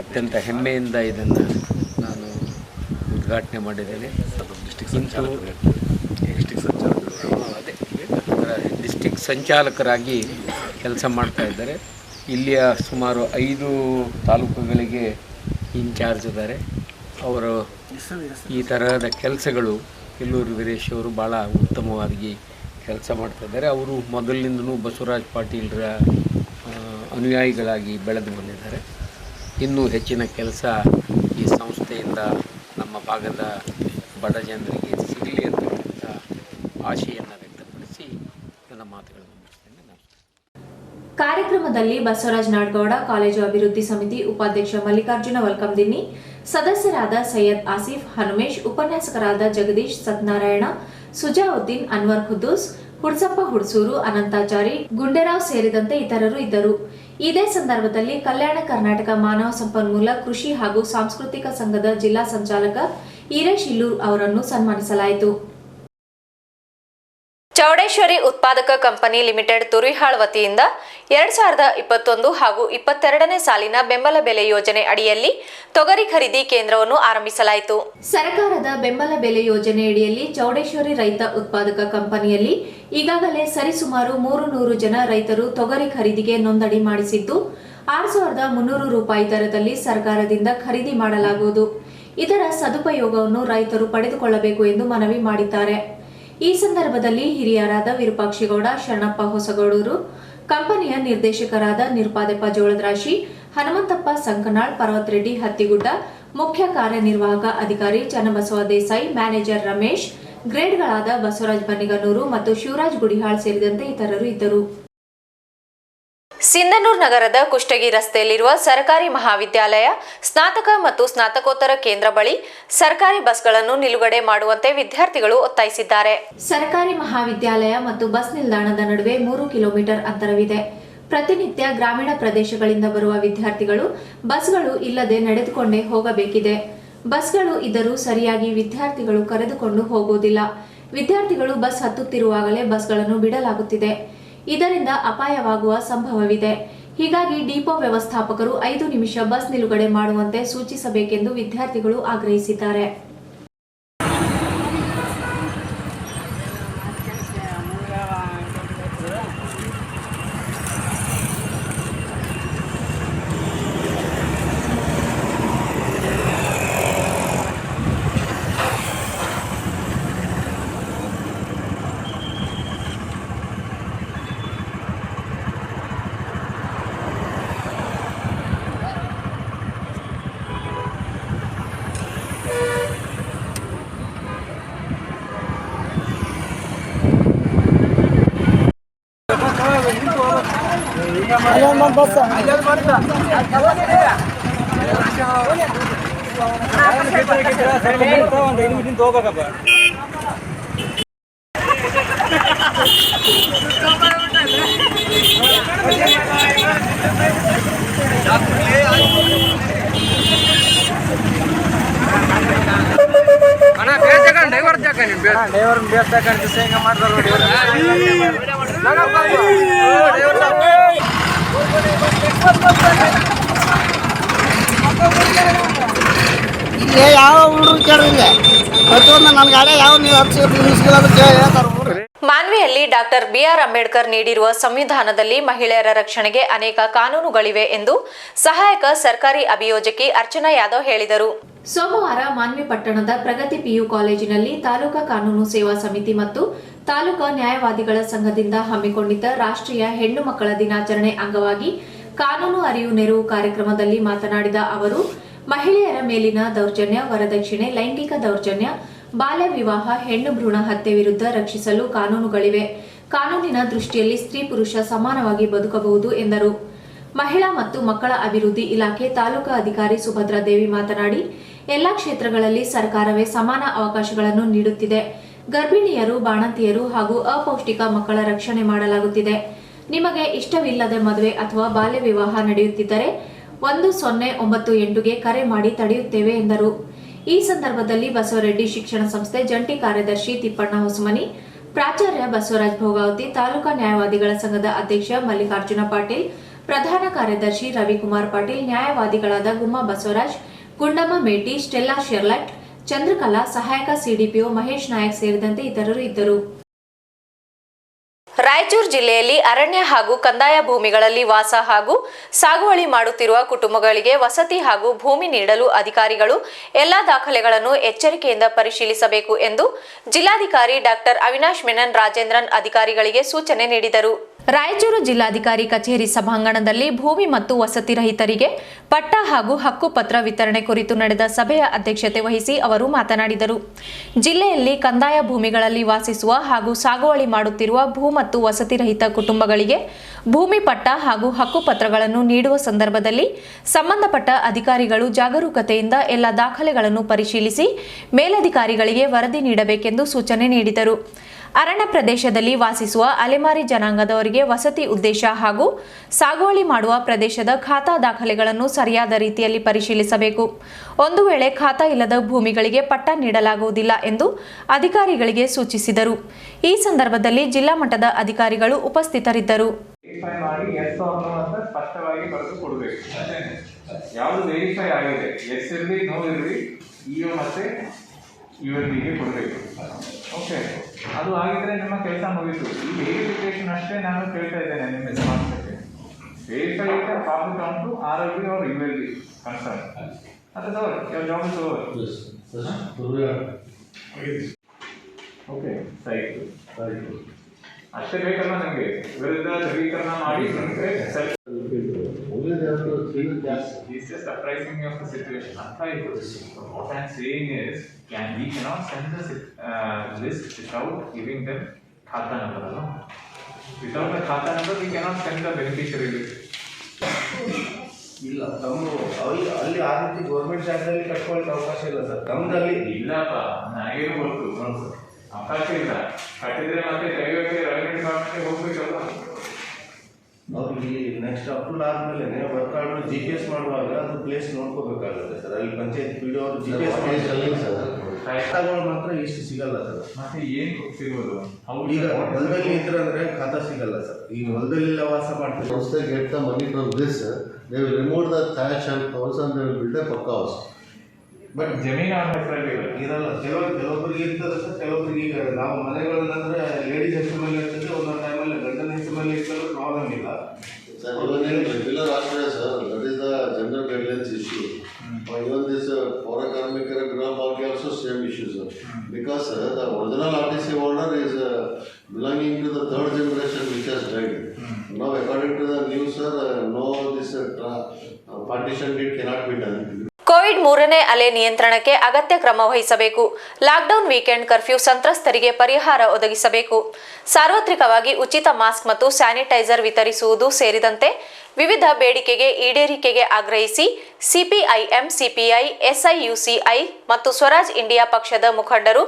ಅತ್ಯಂತ ಹೆಮ್ಮೆಯಿಂದ ಇದನ್ನು ನಾನು ಉದ್ಘಾಟನೆ ಮಾಡಿದ್ದೇನೆ. ಡಿಸ್ಟಿಕ್ ಸಂಚಾಲಕರಾಗಿ ಕೆಲಸ ಮಾಡ್ತಾ ಇದ್ದಾರೆ. ಇಲ್ಲಿಯ ಸುಮಾರು 5 ತಾಲೂಕುಗಳಿಗೆ ಇನ್ಚಾರ್ಜ್ ಇದ್ದಾರೆ. ಅವರು ಈ ತರಹದ ಕೆಲಸಗಳು ಇಲ್ಲೂರು ವೀರೇಶ್ ಅವರು ಭಾಳ ಉತ್ತಮವಾಗಿ ಕೆಲಸ ಮಾಡ್ತಾಯಿದ್ದಾರೆ. ಅವರು ಮೊದಲಿನಿಂದಲೂ ಬಸವರಾಜ್ ಪಾಟೀಲರ ಅನುಯಾಯಿಗಳಾಗಿ ಬೆಳೆದು ಬಂದಿದ್ದಾರೆ. ಇನ್ನೂ ಹೆಚ್ಚಿನ ಕೆಲಸ ಈ ಸಂಸ್ಥೆಯಿಂದ ನಮ್ಮ ಭಾಗದ ಬಡ ಜನರಿಗೆ ಸಿಗಲಿ ಅಂತಕ್ಕಂಥ ಆಶೆಯನ್ನು ವ್ಯಕ್ತಪಡಿಸಿ ನನ್ನ ಮಾತುಗಳನ್ನು ಮುಗಿಸ್ತೇನೆ. ಕಾರ್ಯಕ್ರಮದಲ್ಲಿ ಬಸವರಾಜ ನಾಡಗೌಡ, ಕಾಲೇಜು ಅಭಿವೃದ್ಧಿ ಸಮಿತಿ ಉಪಾಧ್ಯಕ್ಷ ಮಲ್ಲಿಕಾರ್ಜುನ ವಲ್ಕಂದಿನ್ನಿ, ಸದಸ್ಯರಾದ ಸೈಯದ್ ಆಸಿಫ್, ಹನುಮೇಶ್, ಉಪನ್ಯಾಸಕರಾದ ಜಗದೀಶ್, ಸತ್ಯನಾರಾಯಣ, ಸುಜಾವುದ್ದೀನ್, ಅನ್ವರ್ ಖುದ್ದೂಸ್, ಹುಡ್ಸಪ್ಪ ಹುಡ್ಸೂರು, ಅನಂತಾಚಾರಿ, ಗುಂಡೇರಾವ್ ಸೇರಿದಂತೆ ಇತರರು ಇದ್ದರು. ಇದೇ ಸಂದರ್ಭದಲ್ಲಿ ಕಲ್ಯಾಣ ಕರ್ನಾಟಕ ಮಾನವ ಸಂಪನ್ಮೂಲ ಕೃಷಿ ಹಾಗೂ ಸಾಂಸ್ಕೃತಿಕ ಸಂಘದ ಜಿಲ್ಲಾ ಸಂಚಾಲಕ ಈರೇಶ್ ಇಲ್ಲೂರ್ ಅವರನ್ನು ಸನ್ಮಾನಿಸಲಾಯಿತು. ಚೌಡೇಶ್ವರಿ ಉತ್ಪಾದಕ ಕಂಪನಿ ಲಿಮಿಟೆಡ್ ತುರಿಹಾಳ್ ವತಿಯಿಂದ 2021 ಹಾಗೂ 22ನೇ ಸಾಲಿನ ಬೆಂಬಲ ಬೆಲೆ ಯೋಜನೆ ಅಡಿಯಲ್ಲಿ ತೊಗರಿ ಖರೀದಿ ಕೇಂದ್ರವನ್ನು ಆರಂಭಿಸಲಾಯಿತು. ಸರ್ಕಾರದ ಬೆಂಬಲ ಬೆಲೆ ಯೋಜನೆಯಡಿಯಲ್ಲಿ ಚೌಡೇಶ್ವರಿ ರೈತ ಉತ್ಪಾದಕ ಕಂಪನಿಯಲ್ಲಿ ಈಗಾಗಲೇ ಸರಿಸುಮಾರು 300 ಜನ ರೈತರು ತೊಗರಿ ಖರೀದಿಗೆ ನೋಂದಣಿ ಮಾಡಿಸಿದ್ದು 6,300 ರೂಪಾಯಿ ದರದಲ್ಲಿ ಸರ್ಕಾರದಿಂದ ಖರೀದಿ ಮಾಡಲಾಗುವುದು. ಇದರ ಸದುಪಯೋಗವನ್ನು ರೈತರು ಪಡೆದುಕೊಳ್ಳಬೇಕು ಎಂದು ಮನವಿ ಮಾಡಿದ್ದಾರೆ. ಈ ಸಂದರ್ಭದಲ್ಲಿ ಹಿರಿಯರಾದ ವಿರೂಪಾಕ್ಷಿಗೌಡ, ಶರಣಪ್ಪ ಹೊಸಗೌಡೂರು, ಕಂಪನಿಯ ನಿರ್ದೇಶಕರಾದ ನಿರುಪಾದೆಪ್ಪ ಜೋಳದರಾಶಿ, ಹನುಮಂತಪ್ಪ ಸಂಕನಾಳ್, ಪರ್ವತ್ ರೆಡ್ಡಿ ಹತ್ತಿಗುಡ್ಡ, ಮುಖ್ಯ ಕಾರ್ಯನಿರ್ವಾಹಕ ಅಧಿಕಾರಿ ಚನ್ನಬಸವ ದೇಸಾಯಿ, ಮ್ಯಾನೇಜರ್ ರಮೇಶ್, ಗ್ರೇಡ್ಗಳಾದ ಬಸವರಾಜ್ ಬನ್ನಿಗನೂರು ಮತ್ತು ಶಿವರಾಜ್ ಗುಡಿಹಾಳ್ ಸೇರಿದಂತೆ ಇತರರು ಇದ್ದರು. ಸಿಂಧನೂರು ನಗರದ ಕುಷ್ಟಗಿ ರಸ್ತೆಯಲ್ಲಿರುವ ಸರ್ಕಾರಿ ಮಹಾವಿದ್ಯಾಲಯ ಸ್ನಾತಕ ಮತ್ತು ಸ್ನಾತಕೋತ್ತರ ಕೇಂದ್ರ ಬಳಿ ಸರ್ಕಾರಿ ಬಸ್ಗಳನ್ನು ನಿಲುಗಡೆ ಮಾಡುವಂತೆ ವಿದ್ಯಾರ್ಥಿಗಳು ಒತ್ತಾಯಿಸಿದ್ದಾರೆ. ಸರ್ಕಾರಿ ಮಹಾವಿದ್ಯಾಲಯ ಮತ್ತು ಬಸ್ ನಿಲ್ದಾಣದ ನಡುವೆ 3 ಕಿಲೋಮೀಟರ್ ಅಂತರವಿದೆ. ಪ್ರತಿನಿತ್ಯ ಗ್ರಾಮೀಣ ಪ್ರದೇಶಗಳಿಂದ ಬರುವ ವಿದ್ಯಾರ್ಥಿಗಳು ಬಸ್ಗಳು ಇಲ್ಲದೆ ನಡೆದುಕೊಂಡೇ ಹೋಗಬೇಕಿದೆ. ಬಸ್ಗಳು ಇದ್ದರೂ ಸರಿಯಾಗಿ ವಿದ್ಯಾರ್ಥಿಗಳು ಕರೆದುಕೊಂಡು ಹೋಗುವುದಿಲ್ಲ. ವಿದ್ಯಾರ್ಥಿಗಳು ಬಸ್ ಹತ್ತುತ್ತಿರುವಾಗಲೇ ಬಸ್ಗಳನ್ನು ಬಿಡಲಾಗುತ್ತಿದೆ. ಇದರಿಂದ ಅಪಾಯವಾಗುವ ಸಂಭವವಿದೆ. ಹೀಗಾಗಿ ಡಿಪೋ ವ್ಯವಸ್ಥಾಪಕರು 5 ನಿಮಿಷ ಬಸ್ ನಿಲುಗಡೆ ಮಾಡುವಂತೆ ಸೂಚಿಸಬೇಕೆಂದು ವಿದ್ಯಾರ್ಥಿಗಳು ಆಗ್ರಹಿಸಿದ್ದಾರೆ. ಇಲ್ಲಿ ಯಾವ ಹುಡುಗರು ಕೇಳಿಲ್ಲ ಪ್ರತಿಯೊಂದು ನನ್ನ ಗಾಡಿ ಯಾವ ನೀವು ಹೇಳ್ತಾರೆ. ಮಾನ್ವಿಯಲ್ಲಿ ಡಾಕ್ಟರ್ ಬಿಆರ್ ಅಂಬೇಡ್ಕರ್ ನೀಡಿರುವ ಸಂವಿಧಾನದಲ್ಲಿ ಮಹಿಳೆಯರ ರಕ್ಷಣೆಗೆ ಅನೇಕ ಕಾನೂನುಗಳಿವೆ ಎಂದು ಸಹಾಯಕ ಸರ್ಕಾರಿ ಅಭಿಯೋಜಕಿ ಅರ್ಚನಾ ಯಾದವ್ ಹೇಳಿದರು. ಸೋಮವಾರ ಮಾನ್ವಿ ಪಟ್ಟಣದ ಪ್ರಗತಿ ಪಿಯು ಕಾಲೇಜಿನಲ್ಲಿ ತಾಲೂಕಾ ಕಾನೂನು ಸೇವಾ ಸಮಿತಿ ಮತ್ತು ತಾಲೂಕಾ ನ್ಯಾಯವಾದಿಗಳ ಸಂಘದಿಂದ ಹಮ್ಮಿಕೊಂಡಿದ್ದ ರಾಷ್ಟ್ರೀಯ ಹೆಣ್ಣು ಮಕ್ಕಳ ದಿನಾಚರಣೆ ಅಂಗವಾಗಿ ಕಾನೂನು ಅರಿವು ನೆರವು ಕಾರ್ಯಕ್ರಮದಲ್ಲಿ ಮಾತನಾಡಿದ ಅವರು, ಮಹಿಳೆಯರ ಮೇಲಿನ ದೌರ್ಜನ್ಯ, ವರದಕ್ಷಿಣೆ, ಲೈಂಗಿಕ ದೌರ್ಜನ್ಯ, ಬಾಲ್ಯ ವಿವಾಹ, ಹೆಣ್ಣು ಭ್ರೂಣ ಹತ್ಯೆ ವಿರುದ್ಧ ರಕ್ಷಿಸಲು ಕಾನೂನುಗಳಿವೆ. ಕಾನೂನಿನ ದೃಷ್ಟಿಯಲ್ಲಿ ಸ್ತ್ರೀ ಪುರುಷ ಸಮಾನವಾಗಿ ಬದುಕಬಹುದು ಎಂದರು. ಮಹಿಳಾ ಮತ್ತು ಮಕ್ಕಳ ಅಭಿವೃದ್ಧಿ ಇಲಾಖೆ ತಾಲೂಕಾ ಅಧಿಕಾರಿ ಸುಭದ್ರಾ ದೇವಿ ಮಾತನಾಡಿ, ಎಲ್ಲಾ ಕ್ಷೇತ್ರಗಳಲ್ಲಿ ಸರ್ಕಾರವೇ ಸಮಾನ ಅವಕಾಶಗಳನ್ನು ನೀಡುತ್ತಿದೆ. ಗರ್ಭಿಣಿಯರು, ಬಾಣಂತಿಯರು ಹಾಗೂ ಅಪೌಷ್ಟಿಕ ಮಕ್ಕಳ ರಕ್ಷಣೆ ಮಾಡಲಾಗುತ್ತಿದೆ. ನಿಮಗೆ ಇಷ್ಟವಿಲ್ಲದ ಮದುವೆ ಅಥವಾ ಬಾಲ್ಯ ವಿವಾಹ ನಡೆಯುತ್ತಿದ್ದರೆ 1098ಗೆ ಕರೆ ಮಾಡಿ ತಡೆಯುತ್ತೇವೆ ಎಂದರು. ಈ ಸಂದರ್ಭದಲ್ಲಿ ಬಸವರೆಡ್ಡಿ ಶಿಕ್ಷಣ ಸಂಸ್ಥೆ ಜಂಟಿ ಕಾರ್ಯದರ್ಶಿ ತಿಪ್ಪಣ್ಣ ಹೊಸಮನಿ, ಪ್ರಾಚಾರ್ಯ ಬಸವರಾಜ್ ಭೋಗಾವತಿ, ತಾಲೂಕಾ ನ್ಯಾಯವಾದಿಗಳ ಸಂಘದ ಅಧ್ಯಕ್ಷ ಮಲ್ಲಿಕಾರ್ಜುನ ಪಾಟೀಲ್, ಪ್ರಧಾನ ಕಾರ್ಯದರ್ಶಿ ರವಿಕುಮಾರ್ ಪಾಟೀಲ್, ನ್ಯಾಯವಾದಿಗಳಾದ ಗುಮ್ಮ ಬಸವರಾಜ್, ಗುಂಡಮ್ಮ ಮೇಟಿ, ಸ್ಟೆಲ್ಲಾ ಶೆರ್ಲಟ್, ಚಂದ್ರಕಲಾ, ಸಹಾಯಕ ಸಿಡಿಪಿಒ ಮಹೇಶ್ ನಾಯಕ್ ಸೇರಿದಂತೆ ಇತರರು ಇದ್ದರು. ರಾಯಚೂರು ಜಿಲ್ಲೆಯಲ್ಲಿ ಅರಣ್ಯ ಹಾಗೂ ಕಂದಾಯ ಭೂಮಿಗಳಲ್ಲಿ ವಾಸ ಹಾಗೂ ಸಾಗುವಳಿ ಮಾಡುತ್ತಿರುವ ಕುಟುಂಬಗಳಿಗೆ ವಸತಿ ಹಾಗೂ ಭೂಮಿ ನೀಡಲು ಅಧಿಕಾರಿಗಳು ಎಲ್ಲಾ ದಾಖಲೆಗಳನ್ನು ಎಚ್ಚರಿಕೆಯಿಂದ ಪರಿಶೀಲಿಸಬೇಕು ಎಂದು ಜಿಲ್ಲಾಧಿಕಾರಿ ಡಾಕ್ಟರ್ ಅವಿನಾಶ್ ಮೆನನ್ ರಾಜೇಂದ್ರನ್ ಅಧಿಕಾರಿಗಳಿಗೆ ಸೂಚನೆ ನೀಡಿದರು. ರಾಯಚೂರು ಜಿಲ್ಲಾಧಿಕಾರಿ ಕಚೇರಿ ಸಭಾಂಗಣದಲ್ಲಿ ಭೂಮಿ ಮತ್ತು ವಸತಿ ರಹಿತರಿಗೆ ಪಟ್ಟ ಹಾಗೂ ಹಕ್ಕುಪತ್ರ ವಿತರಣೆ ಕುರಿತು ನಡೆದ ಸಭೆಯ ಅಧ್ಯಕ್ಷತೆ ವಹಿಸಿ ಅವರು ಮಾತನಾಡಿದರು. ಜಿಲ್ಲೆಯಲ್ಲಿ ಕಂದಾಯ ಭೂಮಿಗಳಲ್ಲಿ ವಾಸಿಸುವ ಹಾಗೂ ಸಾಗುವಳಿ ಮಾಡುತ್ತಿರುವ ಭೂ ಮತ್ತು ವಸತಿ ರಹಿತ ಕುಟುಂಬಗಳಿಗೆ ಭೂಮಿ ಪಟ್ಟ ಹಾಗೂ ಹಕ್ಕುಪತ್ರಗಳನ್ನು ನೀಡುವ ಸಂದರ್ಭದಲ್ಲಿ ಸಂಬಂಧಪಟ್ಟ ಅಧಿಕಾರಿಗಳು ಜಾಗರೂಕತೆಯಿಂದ ಎಲ್ಲ ದಾಖಲೆಗಳನ್ನು ಪರಿಶೀಲಿಸಿ ಮೇಲಧಿಕಾರಿಗಳಿಗೆ ವರದಿ ನೀಡಬೇಕೆಂದು ಸೂಚನೆ ನೀಡಿದರು. ಅರಣ್ಯ ಪ್ರದೇಶದಲ್ಲಿ ವಾಸಿಸುವ ಅಲೆಮಾರಿ ಜನಾಂಗದವರಿಗೆ ವಸತಿ ಉದ್ದೇಶ ಹಾಗೂ ಸಾಗುವಳಿ ಮಾಡುವ ಪ್ರದೇಶದ ಖಾತಾ ದಾಖಲೆಗಳನ್ನು ಸರಿಯಾದ ರೀತಿಯಲ್ಲಿ ಪರಿಶೀಲಿಸಬೇಕು. ಒಂದು ವೇಳೆ ಖಾತಾ ಇಲ್ಲದ ಭೂಮಿಗಳಿಗೆ ಪಟ್ಟ ನೀಡಲಾಗುವುದಿಲ್ಲ ಎಂದು ಅಧಿಕಾರಿಗಳಿಗೆ ಸೂಚಿಸಿದರು. ಈ ಸಂದರ್ಭದಲ್ಲಿ ಜಿಲ್ಲಾ ಮಟ್ಟದ ಅಧಿಕಾರಿಗಳು ಉಪಸ್ಥಿತರಿದ್ದರು. ಸ್ಪಷ್ಟವಾಗಿ ಬರೆದು ಕೊಡಬೇಕು. ಯಾವುದು ವೆರಿಫೈ ಆಗಿದೆ, ಎಸ್ ಇರಲಿ, ನೋ ಇರಲಿ, ಇಒ ಮತ್ತೆ ಯುಎಲ್ಬಿಗೆ ಕೊಡಬೇಕು. ಓಕೆ, ಅದು ಆಗಿದ್ರೆ ನಿಮ್ಮ ಕೆಲಸ ಮುಗಿತು. ಈ ವೆರಿಫಿಕೇಶನ್ ಅಷ್ಟೇ ನಾನು ಕೇಳ್ತಾ ಇದ್ದೇನೆ ನಿಮ್ಮ ಯಜಮಾನಕ್ಕೆ. Verify pass down to RLB or ULB concern. ಅದು your job is over. Okay, ಸರಿ ಅಷ್ಟೇ ಬೇಕಲ್ಲ ನಮಗೆ. ವಿರುದ್ಧ ಧ್ರುವೀಕರಣ ಮಾಡಿ ನಮಗೆ self He's just apprising me of the situation. What I'm saying is, we cannot send this list without giving them khata number. No? Without the khata number, we cannot send the beneficiary list. ಇಲ್ಲ, ಅಲ್ಲಿ ಆ ರೀತಿ government ಜಾಗದಲ್ಲಿ ಕಟ್ಕೊಳ್ಳಿಕ್ಕೆ ಅವಕಾಶ ಇಲ್ಲ sir. ನಮ್ದಲ್ಲಿ ಇಲ್ಲಪ್ಪ, ನನಗೇನು ಗೊತ್ತು, ಅವಕಾಶ ಇಲ್ಲ. ಕಟ್ಟಿದ್ರೆ ಮತ್ತೆ ತೆಗೆಯೋಕೆ ರೆವಿನ್ಯೂ ಡಿಪಾರ್ಟ್ಮೆಂಟ್ಗೆ ಹೋಗ್ಬೇಕಲ್ಲ. ಅವ್ರು ಇಲ್ಲಿ ನೆಕ್ಸ್ಟ್ ಅಪ್ರೂವಲ್ ಆದ್ಮೇಲೆ ವರ್ಕ್ ಆರ್ಡರ್ GPS ಮಾಡುವಾಗ ಅದು ಪ್ಲೇಸ್ ನೋಡ್ಕೋಬೇಕಾಗುತ್ತೆ ಸರ್. ಅಲ್ಲಿ ಪಂಚಾಯತ್ PDO ಅವರು GPS ಖಾತಾಗಳು ಮಾತ್ರ ಇಷ್ಟು ಸಿಗಲ್ಲ ಸರ್. ಮತ್ತೆ ಏನು ಸಿಗೋದು? ಈಗ ಹೊಲದಲ್ಲಿ ಇದ್ರಂದ್ರೆ ಖಾತಾ ಸಿಗಲ್ಲ ಸರ್. ಈಗ ಹೊಲದಲ್ಲೆಲ್ಲ ವಾಸ ಮಾಡ್ತಾರೆ. Once they get the money from this, they will remove the thatch and house and they will build a pakka house. But ಜಮೀನು ಅವ್ರ ಹೆಸರಲ್ಲಿ ಇರಲ್ಲ. ಕೆಲವೊಬ್ಬರಿಗೆ ಇರ್ತದೆ ಸರ್, ಕೆಲವೊಬ್ಬರಿಗೆ ಈಗ ನಾವು ಮನೆಗಳನ್ನಂದ್ರೆ ಲೇಡೀಸ್ ಹೆಸರು ಮೇಲೆ ಇರ್ತದೆ, ಒಂದೊಂದು ಟೈಮಲ್ಲಿ ಗಂಡನ ಹೆಸರು ಮೇಲೆ ಇರ್ತದೆ, ಪ್ರಾಬ್ಲಮ್ ಇಲ್ಲ. Sir, even in regular Ashray, sir, that is the gender guidelines issue. Even this Paurakarmikara Gram Party also same issue, sir. Because the original RTC holder is belonging to the third generation which has died. Now according to the news, sir, no this partition deed cannot be done. Covid 3ನೇ ಅಲೆ ನಿಯಂತ್ರಣಕ್ಕೆ ಅಗತ್ಯ ಕ್ರಮ ವಹಿಸಬೇಕು. Lockdown weekend curfew ಸಂತ್ರಸ್ತರಿಗೆ ಪರಿಹಾರ ಒದಗಿಸಬೇಕು. ಸಾರ್ವತ್ರಿಕವಾಗಿ ಉಚಿತ ಮಾಸ್ಕ್ ಮತ್ತು ಸ್ಯಾನಿಟೈಸರ್ ವಿತರಿಸುವುದು ಸೇರಿದಂತೆ ವಿವಿಧ ಬೇಡಿಕೆಗೆ ಈಡೇರಿಕೆಗೆ ಆಗ್ರಹಿಸಿ ಸಿಪಿಐಎಂ, ಸಿಪಿಐ, ಎಸ್ಐಯುಸಿಐ ಮತ್ತು ಸ್ವರಾಜ್ ಇಂಡಿಯಾ ಪಕ್ಷದ ಮುಖಂಡರು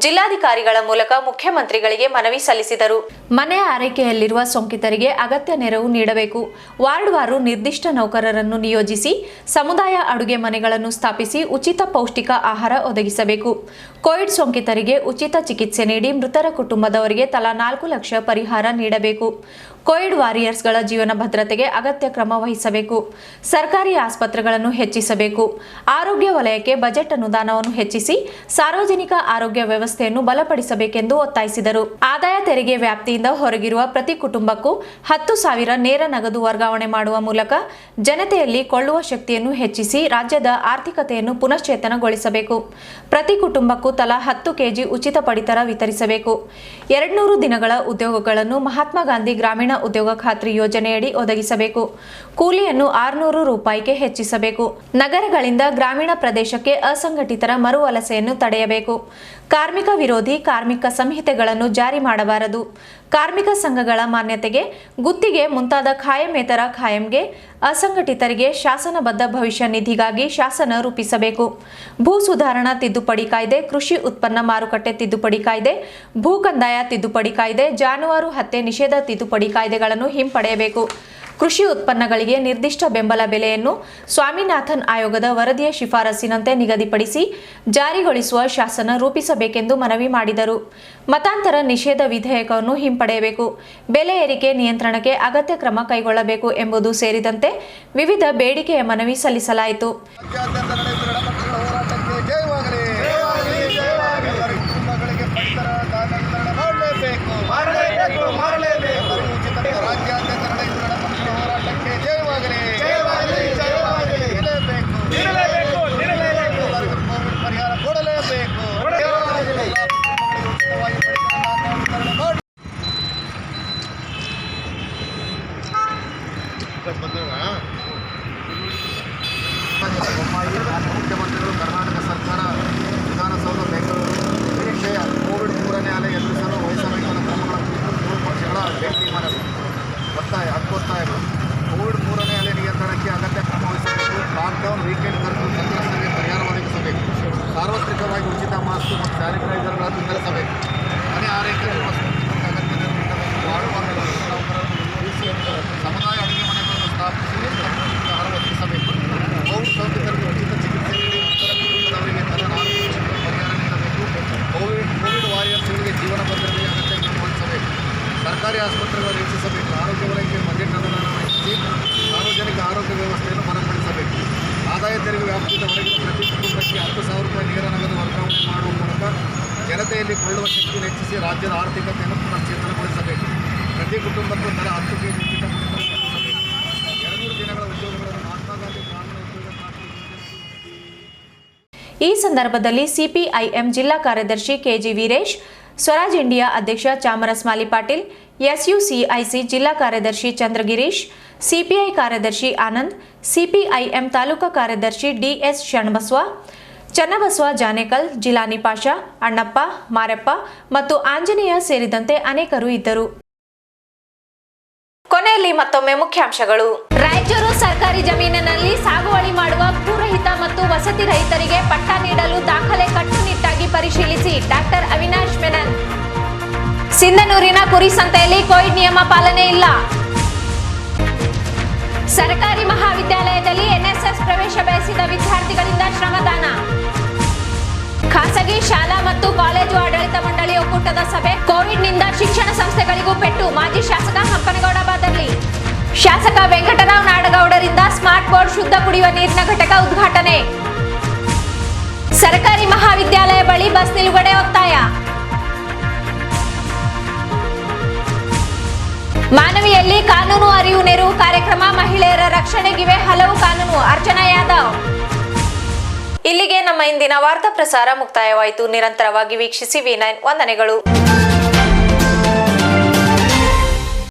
ಜಿಲ್ಲಾಧಿಕಾರಿಗಳ ಮೂಲಕ ಮುಖ್ಯಮಂತ್ರಿಗಳಿಗೆ ಮನವಿ ಸಲ್ಲಿಸಿದರು. ಮನೆ ಆರೈಕೆಯಲ್ಲಿರುವ ಸೋಂಕಿತರಿಗೆ ಅಗತ್ಯ ನೆರವು ನೀಡಬೇಕು. ವಾರ್ಡ್ವಾರು ನಿರ್ದಿಷ್ಟ ನೌಕರರನ್ನು ನಿಯೋಜಿಸಿ ಸಮುದಾಯ ಅಡುಗೆ ಮನೆಗಳನ್ನು ಸ್ಥಾಪಿಸಿ ಉಚಿತ ಪೌಷ್ಟಿಕ ಆಹಾರ ಒದಗಿಸಬೇಕು. ಕೋವಿಡ್ ಸೋಂಕಿತರಿಗೆ ಉಚಿತ ಚಿಕಿತ್ಸೆ ನೀಡಿ ಮೃತರ ಕುಟುಂಬದವರಿಗೆ ತಲಾ 4 ಲಕ್ಷ ಪರಿಹಾರ ನೀಡಬೇಕು. ಕೋವಿಡ್ ವಾರಿಯರ್ಸ್ಗಳ ಜೀವನ ಭದ್ರತೆಗೆ ಅಗತ್ಯ ಕ್ರಮ ವಹಿಸಬೇಕು. ಸರ್ಕಾರಿ ಆಸ್ಪತ್ರೆಗಳನ್ನು ಹೆಚ್ಚಿಸಬೇಕು. ಆರೋಗ್ಯ ವಲಯಕ್ಕೆ ಬಜೆಟ್ ಅನುದಾನವನ್ನು ಹೆಚ್ಚಿಸಿ ಸಾರ್ವಜನಿಕ ಆರೋಗ್ಯ ವ್ಯವಸ್ಥೆಯನ್ನು ಬಲಪಡಿಸಬೇಕೆಂದು ಒತ್ತಾಯಿಸಿದರು. ಆದಾಯ ತೆರಿಗೆ ವ್ಯಾಪ್ತಿಯಿಂದ ಹೊರಗಿರುವ ಪ್ರತಿ ಕುಟುಂಬಕ್ಕೂ 10,000 ನೇರ ನಗದು ವರ್ಗಾವಣೆ ಮಾಡುವ ಮೂಲಕ ಜನತೆಯಲ್ಲಿ ಕೊಳ್ಳುವ ಶಕ್ತಿಯನ್ನು ಹೆಚ್ಚಿಸಿ ರಾಜ್ಯದ ಆರ್ಥಿಕತೆಯನ್ನು ಪುನಶ್ಚೇತನಗೊಳಿಸಬೇಕು. ಪ್ರತಿ ಕುಟುಂಬಕ್ಕೂ ತಲಾ 10 ಕೆಜಿ ಉಚಿತ ಪಡಿತರ ವಿತರಿಸಬೇಕು. 200 ದಿನಗಳ ಉದ್ಯೋಗಗಳನ್ನು ಮಹಾತ್ಮ ಗಾಂಧಿ ಗ್ರಾಮೀಣ ಉದ್ಯೋಗ ಖಾತ್ರಿ ಯೋಜನೆಯಡಿ ಒದಗಿಸಬೇಕು. ಕೂಲಿಯನ್ನು 600 ರೂಪಾಯಿಗೆ ಹೆಚ್ಚಿಸಬೇಕು. ನಗರಗಳಿಂದ ಗ್ರಾಮೀಣ ಪ್ರದೇಶಕ್ಕೆ ಅಸಂಘಟಿತರ ಮರುವಲಸೆಯನ್ನು ತಡೆಯಬೇಕು. ಕಾರ್ಮಿಕ ವಿರೋಧಿ ಕಾರ್ಮಿಕ ಸಂಹಿತೆಗಳನ್ನು ಜಾರಿ ಮಾಡಬಾರದು. ಕಾರ್ಮಿಕ ಸಂಘಗಳ ಮಾನ್ಯತೆಗೆ, ಗುತ್ತಿಗೆ ಮುಂತಾದ ಖಾಯಮೇತರ ಖಾಯಂಗೆ, ಅಸಂಘಟಿತರಿಗೆ ಶಾಸನಬದ್ಧ ಭವಿಷ್ಯ ನಿಧಿಗಾಗಿ ಶಾಸನ ರೂಪಿಸಬೇಕು. ಭೂ ಸುಧಾರಣಾ ತಿದ್ದುಪಡಿ ಕಾಯ್ದೆ, ಕೃಷಿ ಉತ್ಪನ್ನ ಮಾರುಕಟ್ಟೆ ತಿದ್ದುಪಡಿ ಕಾಯ್ದೆ, ಭೂ ಕಂದಾಯ ತಿದ್ದುಪಡಿ ಕಾಯ್ದೆ, ಜಾನುವಾರು ಹತ್ಯೆ ನಿಷೇಧ ತಿದ್ದುಪಡಿ ಕಾಯ್ದೆಗಳನ್ನು ಹಿಂಪಡೆಯಬೇಕು. ಕೃಷಿ ಉತ್ಪನ್ನಗಳಿಗೆ ನಿರ್ದಿಷ್ಟ ಬೆಂಬಲ ಬೆಲೆಯನ್ನು ಸ್ವಾಮಿನಾಥನ್ ಆಯೋಗದ ವರದಿಯ ಶಿಫಾರಸಿನಂತೆ ನಿಗದಿಪಡಿಸಿ ಜಾರಿಗೊಳಿಸುವ ಶಾಸನ ರೂಪಿಸಬೇಕೆಂದು ಮನವಿ ಮಾಡಿದರು. ಮತಾಂತರ ನಿಷೇಧ ವಿಧೇಯಕವನ್ನು ಹಿಂಪಡೆಯಬೇಕು. ಬೆಲೆ ಏರಿಕೆ ನಿಯಂತ್ರಣಕ್ಕೆ ಅಗತ್ಯ ಕ್ರಮ ಕೈಗೊಳ್ಳಬೇಕು ಎಂಬುದು ಸೇರಿದಂತೆ ವಿವಿಧ ಬೇಡಿಕೆಯ ಮನವಿ ಸಲ್ಲಿಸಲಾಯಿತು. ಮುಖ್ಯಮಂತ್ರಿಗಳು ಕರ್ನಾಟಕ ಸರ್ಕಾರ ವಿಧಾನಸೌಧ ಬೆಂಗಳೂರು ನಿರೀಕ್ಷೆಯ ಕೋವಿಡ್ 3ನೇ ಅಲೆ ಎದುರಿಸಲು ವಹಿಸಬೇಕಾದ ಕ್ರಮಗಳ ಕುರಿತು 3 ಪಕ್ಷಗಳ ಭೇಟಿ ಮಾಡಲು ಒತ್ತಾಯಗಳು. ಕೋವಿಡ್ 3ನೇ ಅಲೆ ನಿಯಂತ್ರಣಕ್ಕೆ ಅಗತ್ಯ ಕ್ರಮ ವಹಿಸಬೇಕು. ಲಾಕ್ಡೌನ್, ವೀಕೆಂಡ್ ಕರ್ಫ್ಯೂ ಸಂತ್ರಸ್ತರಿಗೆ ಪರಿಹಾರ ಒದಗಿಸಬೇಕು. ಸಾರ್ವತ್ರಿಕವಾಗಿ ಉಚಿತ ಮಾಸ್ಕ್ ಮತ್ತು ಸ್ಯಾನಿಟೈಸರ್ಗಳನ್ನು ವಿತರಿಸಬೇಕು. ಮನೆ ಆರೈಕೆಯಲ್ಲಿರುವ ಸೋಂಕಿತರಿಗೆ ಅಗತ್ಯ ನೆರವು ನೀಡಬೇಕು. ವಾರ್ಡ್ವಾರ್ಗಳು ನೌಕರರನ್ನು ನಿಯೋಜಿಸಿ ಸಮುದಾಯ ಅಡುಗೆ ಮನೆಗಳನ್ನು ಸ್ಥಾಪಿಸಿ ಆಹಾರ ಒದಗಿಸಬೇಕು. ಕೋವಿಡ್ ಸೋಂಕಿತರಿಗೆ ಉಚಿತ ಚಿಕಿತ್ಸೆ ನೀಡಿ ಮೃತರ ಕುಟುಂಬದವರಿಗೆ ತಲಾ 4 ಲಕ್ಷ ಪರಿಹಾರ ನೀಡಬೇಕು. ಕೋವಿಡ್ ವಾರಿಯರ್ಸ್ಗಳಿಗೆ ಜೀವನ ಭದ್ರತೆಗೆ ಅಗತ್ಯ ಕ್ರಮ ವಹಿಸಬೇಕು. ಸರ್ಕಾರಿ ಆಸ್ಪತ್ರೆಗಳನ್ನು ಹೆಚ್ಚಿಸಬೇಕು. ಆರೋಗ್ಯ ವಲಯಕ್ಕೆ ಬಜೆಟ್ ಅನುದಾನ ಹೆಚ್ಚಿಸಿ ಸಾರ್ವಜನಿಕ ಆರೋಗ್ಯ ವ್ಯವಸ್ಥೆಯನ್ನು ಬಲಪಡಿಸಬೇಕು. ಆದಾಯ ತೆರಿಗೆ ವ್ಯಾಪ್ತಿಯಿಂದ ಹೊರಗಿನ ಪ್ರತಿ ಕುಟುಂಬಕ್ಕೆ 10,000 ರೂಪಾಯಿ ನೇರ ನಗದು ವರ್ಗಾವಣೆ ಮಾಡುವ ಮೂಲಕ ಜನತೆಯಲ್ಲಿ ಕೊಳ್ಳುವ ಶಕ್ತಿಯನ್ನು ಹೆಚ್ಚಿಸಿ ರಾಜ್ಯದ ಆರ್ಥಿಕತೆಯನ್ನು ಪುನಶ್ಚೇತನಗೊಳಿಸಬೇಕು. ಪ್ರತಿ ಕುಟುಂಬಕ್ಕೂ ತಲಾ 10 ಕೆಜಿ ಉಚಿತ ಪಡಿತರ ವಿತರಿಸಬೇಕು. 200 ದಿನಗಳ ಉದ್ಯೋಗಗಳನ್ನು ಮಹಾತ್ಮ ಗಾಂಧಿ ಗ್ರಾಮೀಣ ಉದ್ಯೋಗ ಖಾತ್ರಿ ಯೋಜನೆ. ಈ ಸಂದರ್ಭದಲ್ಲಿ ಸಿಪಿಐಎಂ ಜಿಲ್ಲಾ ಕಾರ್ಯದರ್ಶಿ ಕೆಜಿ ವೀರೇಶ್, ಸ್ವರಾಜ್ ಇಂಡಿಯಾ ಅಧ್ಯಕ್ಷ ಚಾಮರಸ್ ಮಾಲಿ ಪಾಟೀಲ್, ಎಸ್ಯುಸಿಐಸಿ ಜಿಲ್ಲಾ ಕಾರ್ಯದರ್ಶಿ ಚಂದ್ರಗಿರೀಶ್, ಸಿಪಿಐ ಕಾರ್ಯದರ್ಶಿ ಆನಂದ್, ಸಿಪಿಐಎಂ ತಾಲೂಕಾ ಕಾರ್ಯದರ್ಶಿ ಡಿಎಸ್ ಶರಣಬಸವ, ಚನ್ನಬಸವ ಜಾನೇಕಲ್, ಜಿಲಾನಿ ಪಾಷಾ, ಅಣ್ಣಪ್ಪ, ಮಾರಪ್ಪ ಮತ್ತು ಆಂಜನೇಯ ಸೇರಿದಂತೆ ಅನೇಕರು ಇದ್ದರು. ಕೊನೆಯಲ್ಲಿ ಮತ್ತೊಮ್ಮೆ ಮುಖ್ಯಾಂಶಗಳು. ರಾಯಚೂರು ಸರ್ಕಾರಿ ಜಮೀನಿನಲ್ಲಿ ಸಾಗುವಳಿ ಮಾಡುವ ಭೂರಹಿತ ಮತ್ತು ವಸತಿ ರಹಿತರಿಗೆ ಪಟ್ಟ ನೀಡಲು ದಾಖಲೆ ಕಟ್ಟುನಿಟ್ಟಾಗಿ ಪರಿಶೀಲಿಸಿ ಡಾಕ್ಟರ್ ಅವಿನಾಶ್ ಮೆನನ್. ಸಿಂಧನೂರಿನ ಕುರಿ ಸಂತೆಯಲ್ಲಿ ಕೋವಿಡ್ ನಿಯಮ ಪಾಲನೆ ಇಲ್ಲ. ಸರ್ಕಾರಿ ಮಹಾವಿದ್ಯಾಲಯದಲ್ಲಿ ಎನ್ಎಸ್ಎಸ್ ಪ್ರವೇಶ ಬಯಸಿದ ವಿದ್ಯಾರ್ಥಿಗಳಿಂದ ಶ್ರಮದಾನ. ಖಾಸಗಿ ಶಾಲಾ ಮತ್ತು ಕಾಲೇಜು ಆಡಳಿತ ಮಂಡಳಿ ಒಕ್ಕೂಟದ ಸಭೆ. ಕೋವಿಡ್ನಿಂದ ಶಿಕ್ಷಣ ಸಂಸ್ಥೆಗಳಿಗೂ ಪೆಟ್ಟು. ಮಾಜಿ ಶಾಸಕ ಹಂಪನಗೌಡ ಬಾದರ್ಲಿ. ಶಾಸಕ ವೆಂಕಟರಾವ್ ನಾಡಗೌಡರಿಂದ ಸ್ಮಾರ್ಟ್ ಬೋರ್ಡ್ ಶುದ್ಧ ಕುಡಿಯುವ ನೀರಿನ ಘಟಕ ಉದ್ಘಾಟನೆ. ಸರ್ಕಾರಿ ಮಹಾವಿದ್ಯಾಲಯ ಬಳಿ ಬಸ್ ನಿಲುಗಡೆ ಒತ್ತಾಯ. ಮಾನವಿಯಲ್ಲಿ ಕಾನೂನು ಅರಿವು ನೆರವು ಕಾರ್ಯಕ್ರಮ. ಮಹಿಳೆಯರ ರಕ್ಷಣೆಗಿವೆ ಹಲವು ಕಾನೂನು. ಅರ್ಚನಾ ಯಾದವ್. ಇಲ್ಲಿಗೆ ನಮ್ಮ ಇಂದಿನ ವಾರ್ತಾ ಪ್ರಸಾರ ಮುಕ್ತಾಯವಾಯಿತು. ನಿರಂತರವಾಗಿ ವೀಕ್ಷಿಸಿ V9. ವಂದನೆಗಳು.